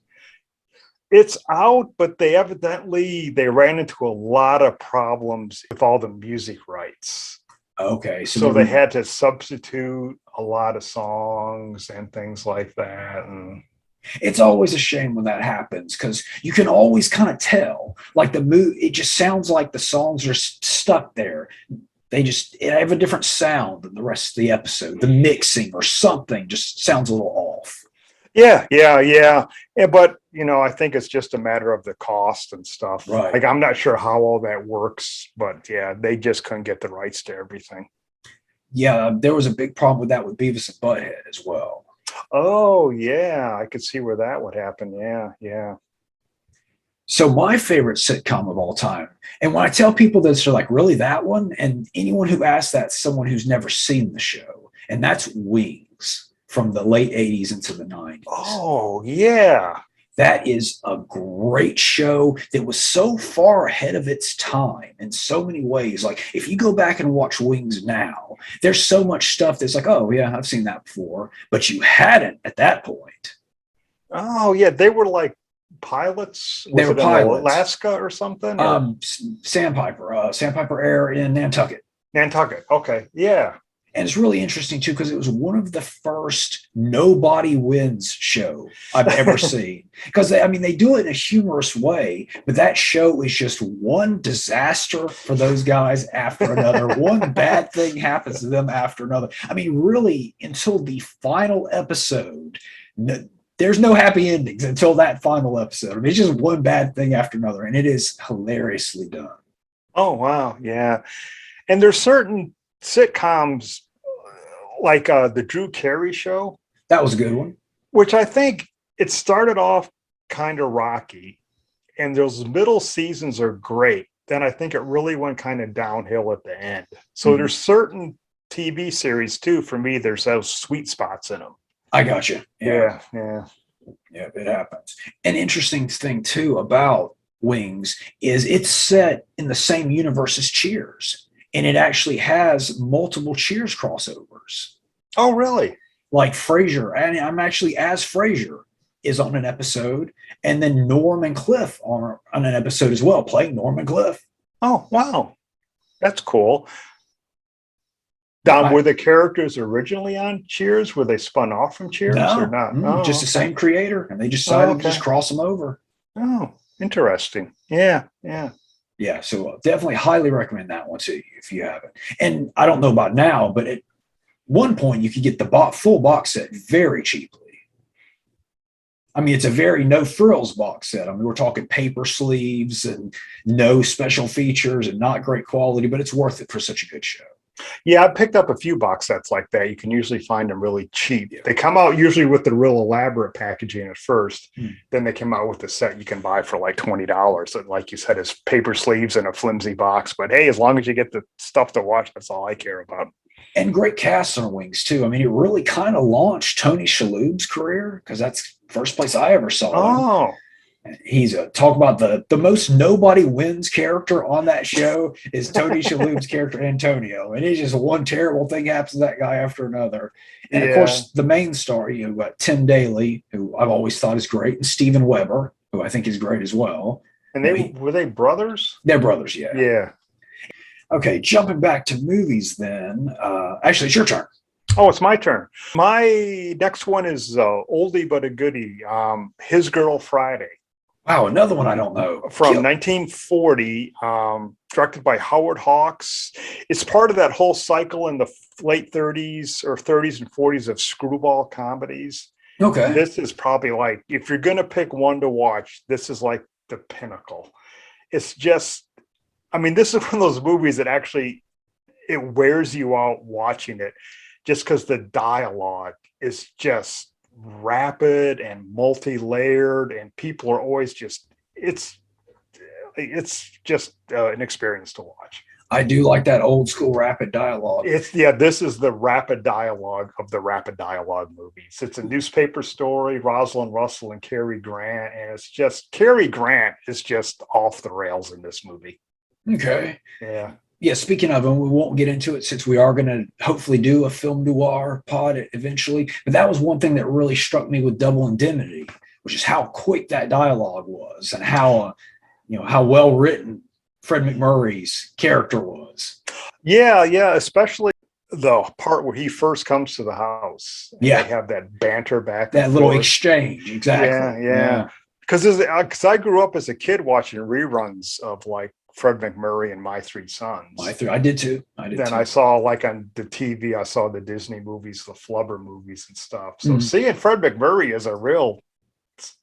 It's out, but they ran into a lot of problems with all the music rights. Okay. So they had to substitute a lot of songs and things like that. And it's always a shame when that happens because you can always kind of tell, like the mood, it just sounds like the songs are stuck there. They have a different sound than the rest of the episode. The mixing or something just sounds a little off. Yeah. But I think it's just a matter of the cost and stuff. Right. Like I'm not sure how all that works, but yeah, they just couldn't get the rights to everything. Yeah, there was a big problem with that with Beavis and Butthead as well. Oh yeah, I could see where that would happen. Yeah. So my favorite sitcom of all time, and when I tell people this, they're like, really that one? And anyone who asks that's someone who's never seen the show. And that's Wings from the late 80s into the 90s. Oh yeah. That is a great show that was so far ahead of its time in so many ways. Like if you go back and watch Wings now, there's so much stuff that's like, oh yeah, I've seen that before, but you hadn't at that point. Oh yeah, they were like pilots. They were pilots. Alaska or something. Sandpiper Air in Nantucket. Nantucket. Okay. Yeah. And it's really interesting too because it was one of the first nobody wins show I've ever seen. Because they do it in a humorous way, but that show is just one disaster for those guys after another. One bad thing happens to them after another. Really, until the final episode, there's no happy endings until that final episode. It's just one bad thing after another, and it is hilariously done. Oh wow, yeah. And there's certain sitcoms like the Drew Carey show. That was a good one. Which I think it started off kind of rocky, and those middle seasons are great. Then I think it really went kind of downhill at the end. So there's certain TV series too, for me, there's those sweet spots in them. I got you. Yeah, it happens. An interesting thing too about Wings is it's set in the same universe as Cheers, and it actually has multiple Cheers crossovers. Oh, really? Like Frasier, and I'm actually as Frasier is on an episode, and then Norm and Cliff are on an episode as well, playing Norm and Cliff. Oh, wow. That's cool. Were the characters originally on Cheers? Were they spun off from Cheers or not? Just the same creator, and they decided to just cross them over. Oh, interesting. Yeah. Yeah, so definitely highly recommend that one to you if you haven't. And I don't know about now, but at one point you could get the full box set very cheaply. It's a very no frills box set. We're talking paper sleeves and no special features and not great quality, but it's worth it for such a good show. Yeah, I picked up a few box sets like that. You can usually find them really cheap. Yeah. They come out usually with the real elaborate packaging at first. Then they come out with the set you can buy for like $20. And like you said, it's paper sleeves and a flimsy box. But hey, as long as you get the stuff to watch, that's all I care about. And great cast on Wings too. It really kind of launched Tony Shalhoub's career because that's the first place I ever saw him. Oh. He's talk about the most nobody wins character on that show is Tony Shalhoub's character Antonio, and it's just one terrible thing happens to that guy after another. And of course, the main star, got Tim Daly, who I've always thought is great, and Steven Weber, who I think is great as well. And were they brothers? They're brothers, yeah. Yeah. Okay, jumping back to movies then. Actually, it's your turn. Oh, it's my turn. My next one is oldie but a goodie. His Girl Friday. Wow, another one I don't know. From 1940, directed by Howard Hawks. It's part of that whole cycle in the late 30s or 30s and 40s of screwball comedies. Okay. This is probably like, if you're going to pick one to watch, this is like the pinnacle. It's just, this is one of those movies that actually, it wears you out watching it just because the dialogue is just rapid and multi-layered, and people are always just it's just an experience to watch. I do like that old school rapid dialogue. This is the rapid dialogue of the rapid dialogue movies. It's a newspaper story, Rosalind Russell and Cary Grant, and it's just Cary Grant is just off the rails in this movie. Okay. Yeah. Yeah, speaking of, and we won't get into it since we are going to hopefully do a film noir pod eventually. But that was one thing that really struck me with Double Indemnity, which is how quick that dialogue was and how, how well written Fred MacMurray's character was. Yeah, especially the part where he first comes to the house. Yeah, they have that banter back. That little exchange, exactly. Yeah. Because I grew up as a kid watching reruns of like Fred MacMurray and My Three Sons. I did too. I saw like on the TV, I saw the Disney movies, the Flubber movies and stuff. So seeing Fred MacMurray as a real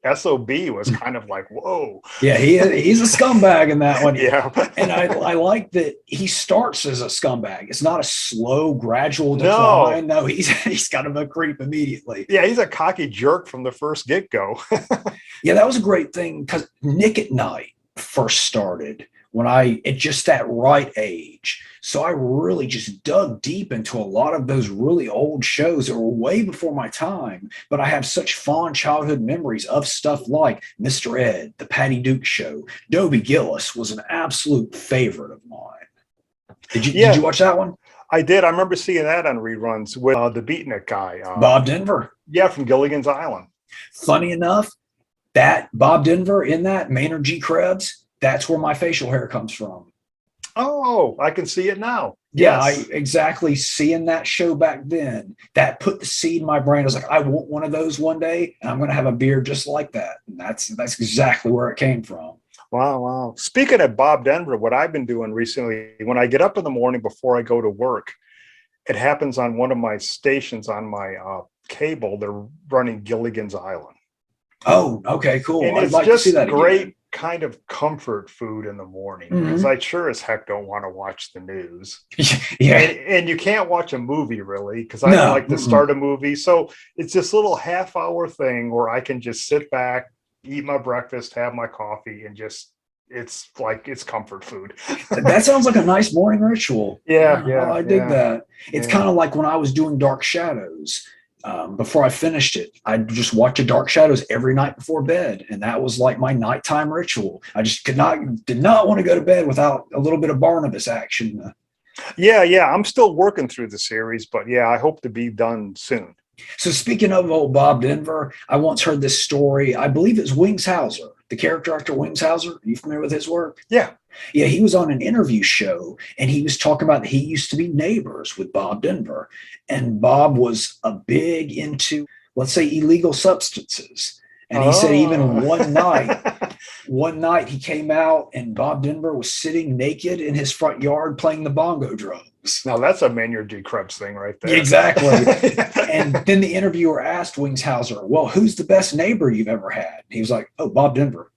SOB was kind of like, whoa. Yeah, he's a scumbag in that one. Yeah. And I like that he starts as a scumbag. It's not a slow, gradual decline. No, he's kind of a creep immediately. Yeah, he's a cocky jerk from the first get-go. Yeah, that was a great thing because Nick at Night first started when at just that right age. So I really just dug deep into a lot of those really old shows that were way before my time, but I have such fond childhood memories of stuff like Mr. Ed, The Patty Duke Show. Dobie Gillis was an absolute favorite of mine. Did you watch that one? I did. I remember seeing that on reruns with the Beatnik guy. Bob Denver. Yeah, from Gilligan's Island. Funny enough, that Bob Denver in that, Maynard G. Krebs, that's where my facial hair comes from. Oh, I can see it now. Yeah, Yes. I exactly seeing that show back then. That put the seed in my brain. I was like, I want one of those one day, and I'm going to have a beard just like that. And that's exactly where it came from. Wow. Speaking of Bob Denver, what I've been doing recently, when I get up in the morning before I go to work, it happens on one of my stations on my cable. They're running Gilligan's Island. Oh, okay, cool. And it's just great kind of comfort food in the morning because I sure as heck don't want to watch the news. Yeah. And you can't watch a movie really because I don't like to start a movie. So it's this little half-hour thing where I can just sit back, eat my breakfast, have my coffee, and just it's comfort food. That sounds like a nice morning ritual. Yeah. I dig that. It's kind of like when I was doing Dark Shadows. Before I finished it, I'd just watch a Dark Shadows every night before bed, and that was like my nighttime ritual. I just did not want to go to bed without a little bit of Barnabas action. Yeah. I'm still working through the series, but yeah, I hope to be done soon. So speaking of old Bob Denver, I once heard this story. I believe it's Wings Hauser, the character actor Wings Hauser. Are you familiar with his work? Yeah. Yeah, he was on an interview show and he was talking about that he used to be neighbors with Bob Denver. And Bob was a big into, let's say, illegal substances. And he said even one night he came out and Bob Denver was sitting naked in his front yard playing the bongo drums. Now that's a Maynard D. Krebs thing right there. Exactly. And then the interviewer asked Wings Hauser, well, who's the best neighbor you've ever had? He was like, oh, Bob Denver.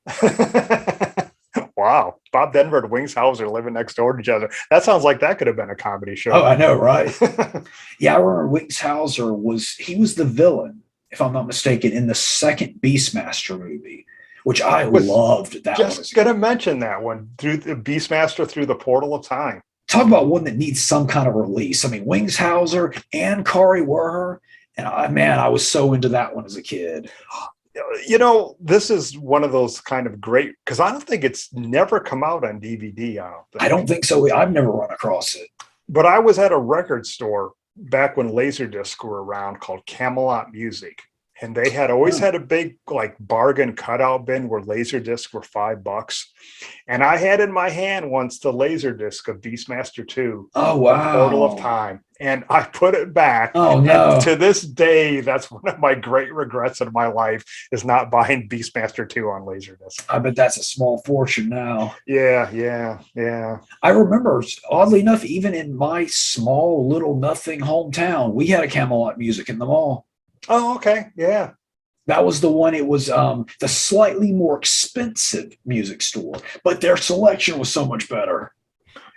Wow. Bob Denver and Wings Hauser living next door to each other. That sounds like that could have been a comedy show. Oh, I know, right? Yeah, I remember Wings Hauser was the villain, if I'm not mistaken, in the second Beastmaster movie, which I loved. That just going to mention that one, through the Beastmaster Through the Portal of Time. Talk about one that needs some kind of release. I mean, Wings Hauser and Carey were, and I was so into that one as a kid. You know, this is one of those kind of great, because I don't think it's never come out on DVD. I don't think so. I've never run across it. But I was at a record store back when Laserdisc were around called Camelot Music. And they had always had a big like bargain cutout bin where Laserdisc were $5. And I had in my hand once the Laserdisc of Beastmaster 2. Oh, wow. Portal of Time. And I put it back. Oh, no. And to this day, that's one of my great regrets in my life is not buying Beastmaster 2 on Laserdisc. I bet that's a small fortune now. Yeah. I remember, oddly enough, even in my small little nothing hometown, we had a Camelot Music in the mall. Oh, okay. Yeah. That was the one. It was the slightly more expensive music store, but their selection was so much better.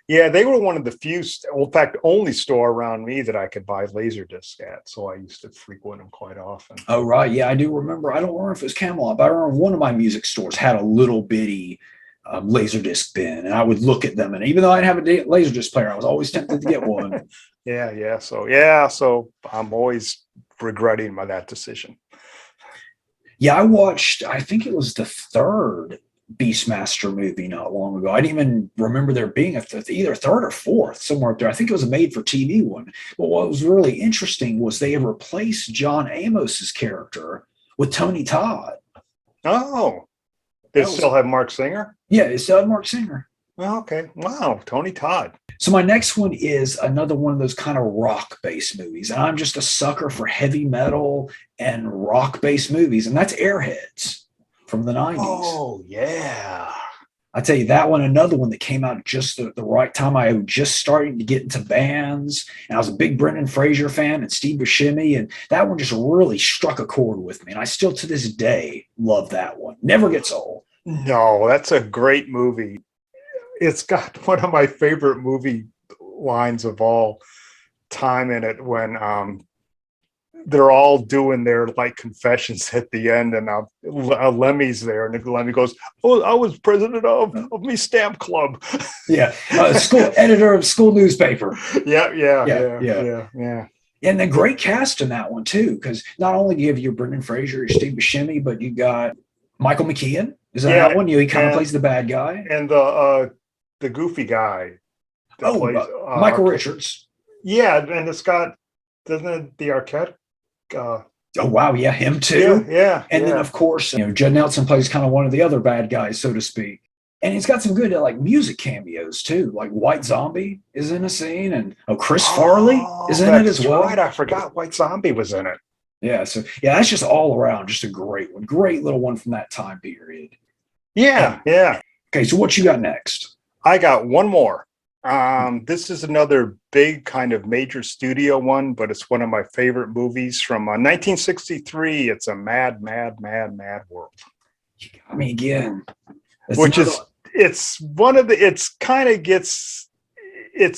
Yeah, they were one of the few, in fact, only store around me that I could buy Laserdisc at. So I used to frequent them quite often. Oh, right. Yeah, I do remember. I don't remember if it was Camelot, but I remember one of my music stores had a little bitty Laserdisc bin, and I would look at them. And even though I didn't have a Laserdisc player, I was always tempted to get one. So I'm always regretting that decision. Yeah, I watched, I think it was the third Beastmaster movie not long ago. I didn't even remember there being either third or fourth, somewhere up there. I think it was a made-for-TV one. But what was really interesting was they replaced John Amos's character with Tony Todd. Oh, they still have Mark Singer? Yeah, they still have Mark Singer. Oh, okay. Wow, Tony Todd. So my next one is another one of those kind of rock-based movies. And I'm just a sucker for heavy metal and rock-based movies. And that's Airheads from the 90s. Oh, yeah. I tell you, that one, another one that came out just the right time. I was just starting to get into bands, and I was a big Brendan Fraser fan and Steve Buscemi, and that one just really struck a chord with me. And I still, to this day, love that one. Never gets old. No, that's a great movie. It's got one of my favorite movie lines of all time in it when they're all doing their confessions at the end, and Lemmy's there, and Lemmy goes, "Oh, I was president of me stamp club." Yeah, school editor of school newspaper. Yeah. And the great cast in that one too, because not only do you have your Brendan Fraser, your Steve Buscemi, but you got Michael McKean. Is that one? He kind of plays the bad guy, and the goofy guy. Plays, Michael Richards. Yeah, and it's got, doesn't it, the Arquette? Oh wow, yeah, him too. Yeah. Then of course, Judd Nelson plays kind of one of the other bad guys, so to speak. And he's got some good music cameos too. Like White Zombie is in a scene, and Chris Farley is in it as well. Right, I forgot White Zombie was in it. Yeah, so that's just all around just a great one, great little one from that time period. Yeah. Okay, so what you got next? I got one more. This is another big kind of major studio one, but it's one of my favorite movies from 1963. It's a mad world. You got me again. It's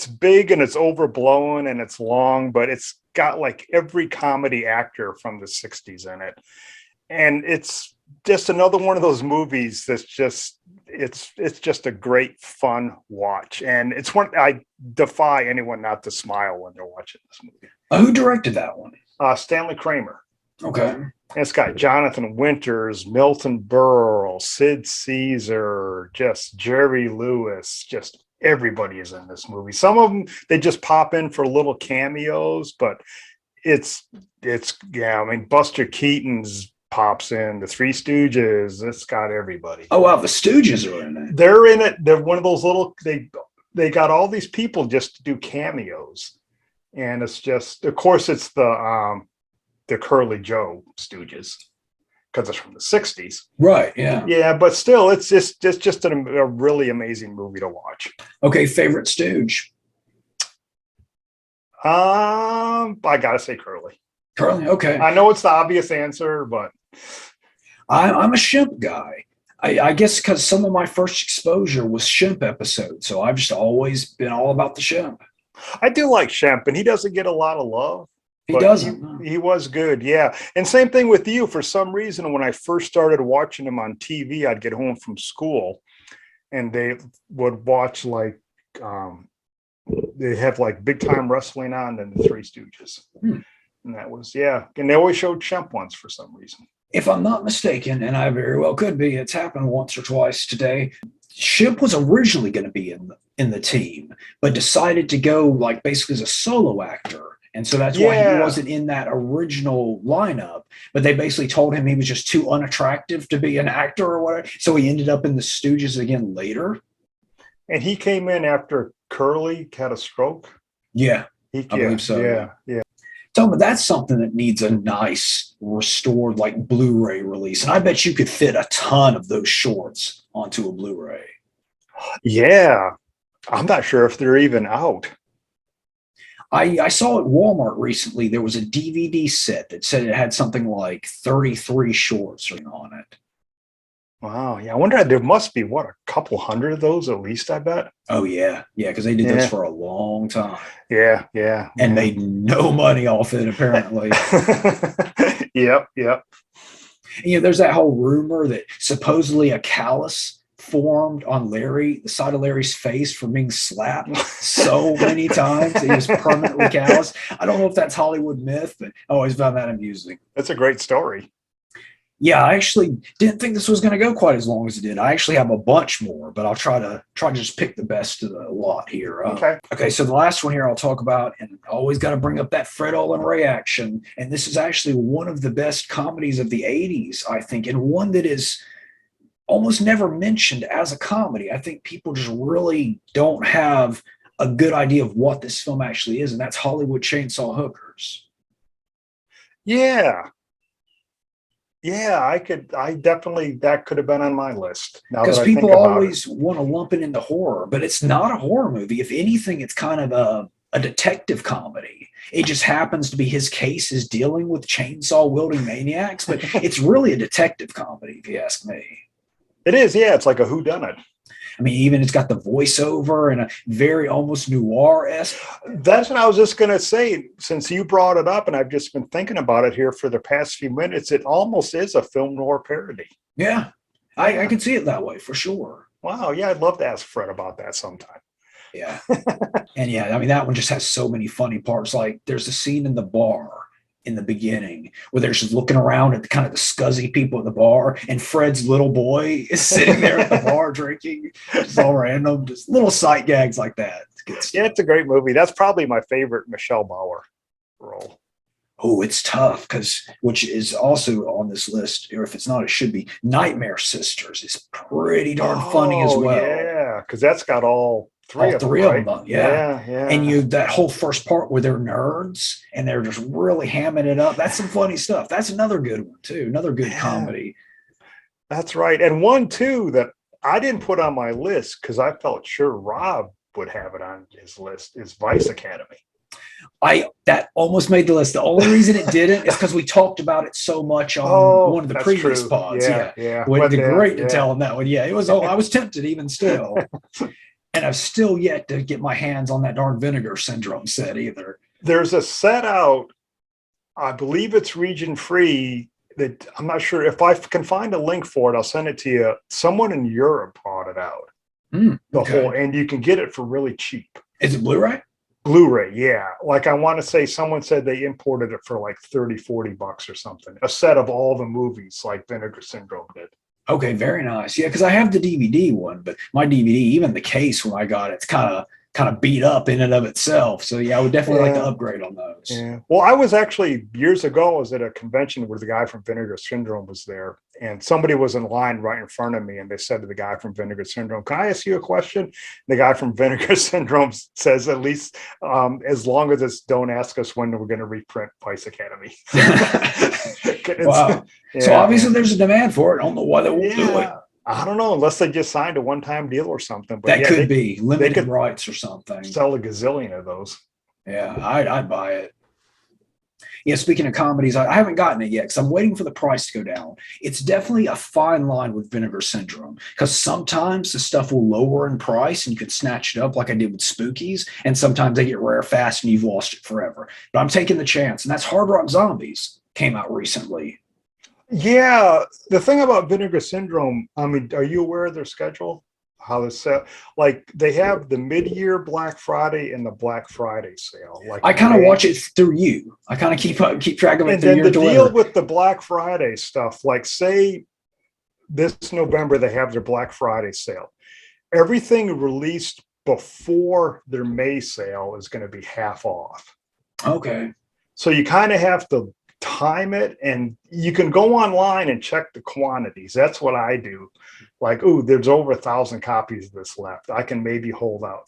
big and it's overblown and it's long, but it's got every comedy actor from the 60s in it. And it's just another one of those movies that's just, it's just a great fun watch. And it's one, I defy anyone not to smile when they're watching this movie. Who directed that one? Stanley Kramer. Okay. It's got Jonathan Winters, Milton Berle, Sid Caesar, just Jerry Lewis, just everybody is in this movie. Some of them, they just pop in for little cameos, but it's Buster Keaton's pops in, the Three Stooges, it's got everybody. Oh wow, the Stooges are in it. They're in it. They're one of those little, they got all these people just to do cameos. And it's just, of course, it's the Curly Joe Stooges, because it's from the 60s. Right, yeah. Yeah, but still, it's just a really amazing movie to watch. Okay, favorite Stooge? I gotta say Curly. Curly, okay. I know it's the obvious answer, but I'm a Shemp guy. I guess because some of my first exposure was Shemp episodes, so I've just always been all about the Shemp. I do like Shemp, and he doesn't get a lot of love. He doesn't. He was good, yeah. And same thing with you. For some reason, when I first started watching him on TV, I'd get home from school, and they would watch they have big time wrestling on, and the Three Stooges. And that was, and they always showed Shemp once for some reason. If I'm not mistaken, and I very well could be, it's happened once or twice today, Shemp was originally going to be in the team, but decided to go basically as a solo actor. And so that's why he wasn't in that original lineup. But they basically told him he was just too unattractive to be an actor or whatever. So he ended up in the Stooges again later. And he came in after Curly had a stroke. Yeah, I believe so. Yeah. So that's something that needs a nice restored Blu-ray release. And I bet you could fit a ton of those shorts onto a Blu-ray. Yeah. I'm not sure if they're even out. I saw at Walmart recently, there was a DVD set that said it had something like 33 shorts on it. Wow. Yeah. I wonder, there must be, a couple hundred of those at least, I bet. Oh, yeah. Yeah, because they did those for a long time. Yeah. And made no money off it, apparently. Yep. There's that whole rumor that supposedly a callus formed on Larry, the side of Larry's face from being slapped so many times. He was permanently calloused. I don't know if that's Hollywood myth, but I always found that amusing. That's a great story. Yeah, I actually didn't think this was going to go quite as long as it did. I actually have a bunch more, but I'll try to just pick the best of the lot here. Okay. So the last one here I'll talk about, and I always got to bring up that Fred Olin reaction. And this is actually one of the best comedies of the '80s, I think, and one that is almost never mentioned as a comedy. I think people just really don't have a good idea of what this film actually is, and that's Hollywood Chainsaw Hookers. Yeah. Yeah, I definitely, that could have been on my list. Because people always want to lump it into horror, but it's not a horror movie. If anything, it's kind of a detective comedy. It just happens to be his case is dealing with chainsaw wielding maniacs, but it's really a detective comedy, if you ask me. It is, yeah. It's like a whodunit. I mean, even it's got the voiceover and a very almost noir-esque. That's what I was just going to say. Since you brought it up, and I've just been thinking about it here for the past few minutes, it almost is a film noir parody. Yeah, I can see it that way for sure. Wow, yeah, I'd love to ask Fred about that sometime. Yeah. And yeah, I mean, that one just has so many funny parts. Like there's a scene in the bar in the beginning where they're just looking around at the kind of the scuzzy people at the bar, and Fred's little boy is sitting there at the bar drinking. Just all random, just little sight gags like that. Yeah, it's a great movie. That's probably my favorite Michelle Bauer role. Oh, it's tough because, which is also on this list, or if it's not, it should be. Nightmare Sisters is pretty darn funny as well. Yeah, because that's got all three of them. Yeah. And that whole first part where they're nerds and they're just really hamming it up. That's some funny stuff. That's another good one too. Another good comedy. That's right. And one too that I didn't put on my list because I felt sure Rob would have it on his list is Vice Academy. That almost made the list. The only reason it didn't is because we talked about it so much on one of the previous pods. Yeah. Went to great detail on that one. Yeah, it was. I was tempted even still. And I've still yet to get my hands on that darn Vinegar Syndrome set either. There's a set out, I believe it's region free, that I'm not sure if I can find a link for it. I'll send it to you. Someone in Europe bought it out. Whole, and you can get it for really cheap. Is it Blu-ray? Blu-ray, yeah. Like I want to say someone said they imported it for like $30-$40 or something. A set of all the movies like Vinegar Syndrome did. Okay, very nice. Yeah, because I have the DVD one, but my DVD, even the case when I got it, it's kind of beat up in and of itself. So yeah, I would definitely like to upgrade on those. Yeah. Well, I was actually years ago, I was at a convention where the guy from Vinegar Syndrome was there, and somebody was in line right in front of me, and they said to the guy from Vinegar Syndrome, "Can I ask you a question?" The guy from Vinegar Syndrome says, "At least as long as it's don't ask us when we're going to reprint Vice Academy." Wow. Yeah, so obviously there's a demand for it. I don't know why they won't do it. I don't know, unless they just signed a one-time deal or something. But that could be limited rights or something. Sell a gazillion of those. Yeah, I'd buy it. Yeah, speaking of comedies, I haven't gotten it yet because I'm waiting for the price to go down. It's definitely a fine line with Vinegar Syndrome because sometimes the stuff will lower in price and you can snatch it up like I did with Spookies, and sometimes they get rare fast and you've lost it forever. But I'm taking the chance, and that's Hard Rock Zombies. Came out recently. Yeah, the thing about Vinegar Syndrome, I mean, are you aware of their schedule? How they set, like they have the mid-year Black Friday and the Black Friday sale. Like I kind of watch it through you. I kind of keep track of it. And then the deal with the Black Friday stuff, like say this November they have their Black Friday sale. Everything released before their May sale is going to be half off. Okay. So you kind of have to time it, and you can go online and check the quantities. That's what I do. Like, ooh, there's over 1,000 copies of this left. I can maybe hold out.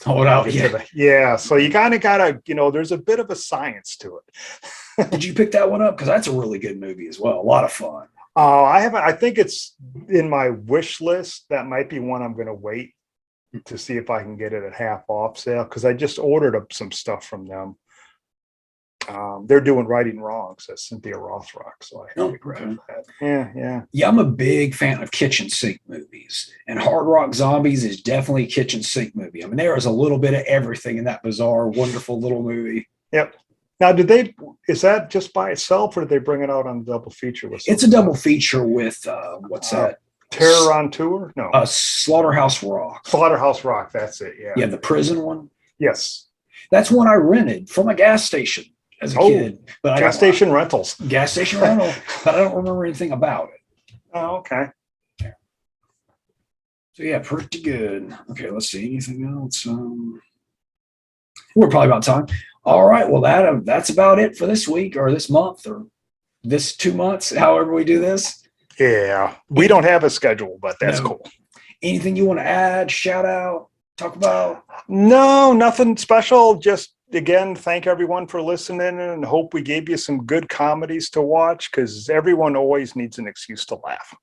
Yeah. So you kind of gotta, there's a bit of a science to it. Did you pick that one up? Because that's a really good movie as well. A lot of fun. I haven't. I think it's in my wish list. That might be one I'm going to wait to see if I can get it at half off sale, because I just ordered up some stuff from them. They're doing Righting Wrongs at Cynthia Rothrock, so I have to grab that. Yeah. I'm a big fan of kitchen sink movies, and Hard Rock Zombies is definitely a kitchen sink movie. I mean, there is a little bit of everything in that bizarre, wonderful little movie. Yep. Now, is that just by itself, or did they bring it out on the double feature with? It's a double feature with what's that? Terror on Tour? No. Slaughterhouse Rock. Slaughterhouse Rock. That's it. Yeah. Yeah, the prison one. Yes. That's one I rented from a gas station as a kid. But gas station rentals. Gas station rental, but I don't remember anything about it. Oh, okay. So yeah, pretty good. Okay, let's see. Anything else? We're probably about time. All right. Well, that's about it for this week or this month or this 2 months, however we do this. Yeah. We don't have a schedule, but that's cool. Anything you want to add, shout out, talk about? No, nothing special. Just, again, thank everyone for listening and hope we gave you some good comedies to watch because everyone always needs an excuse to laugh.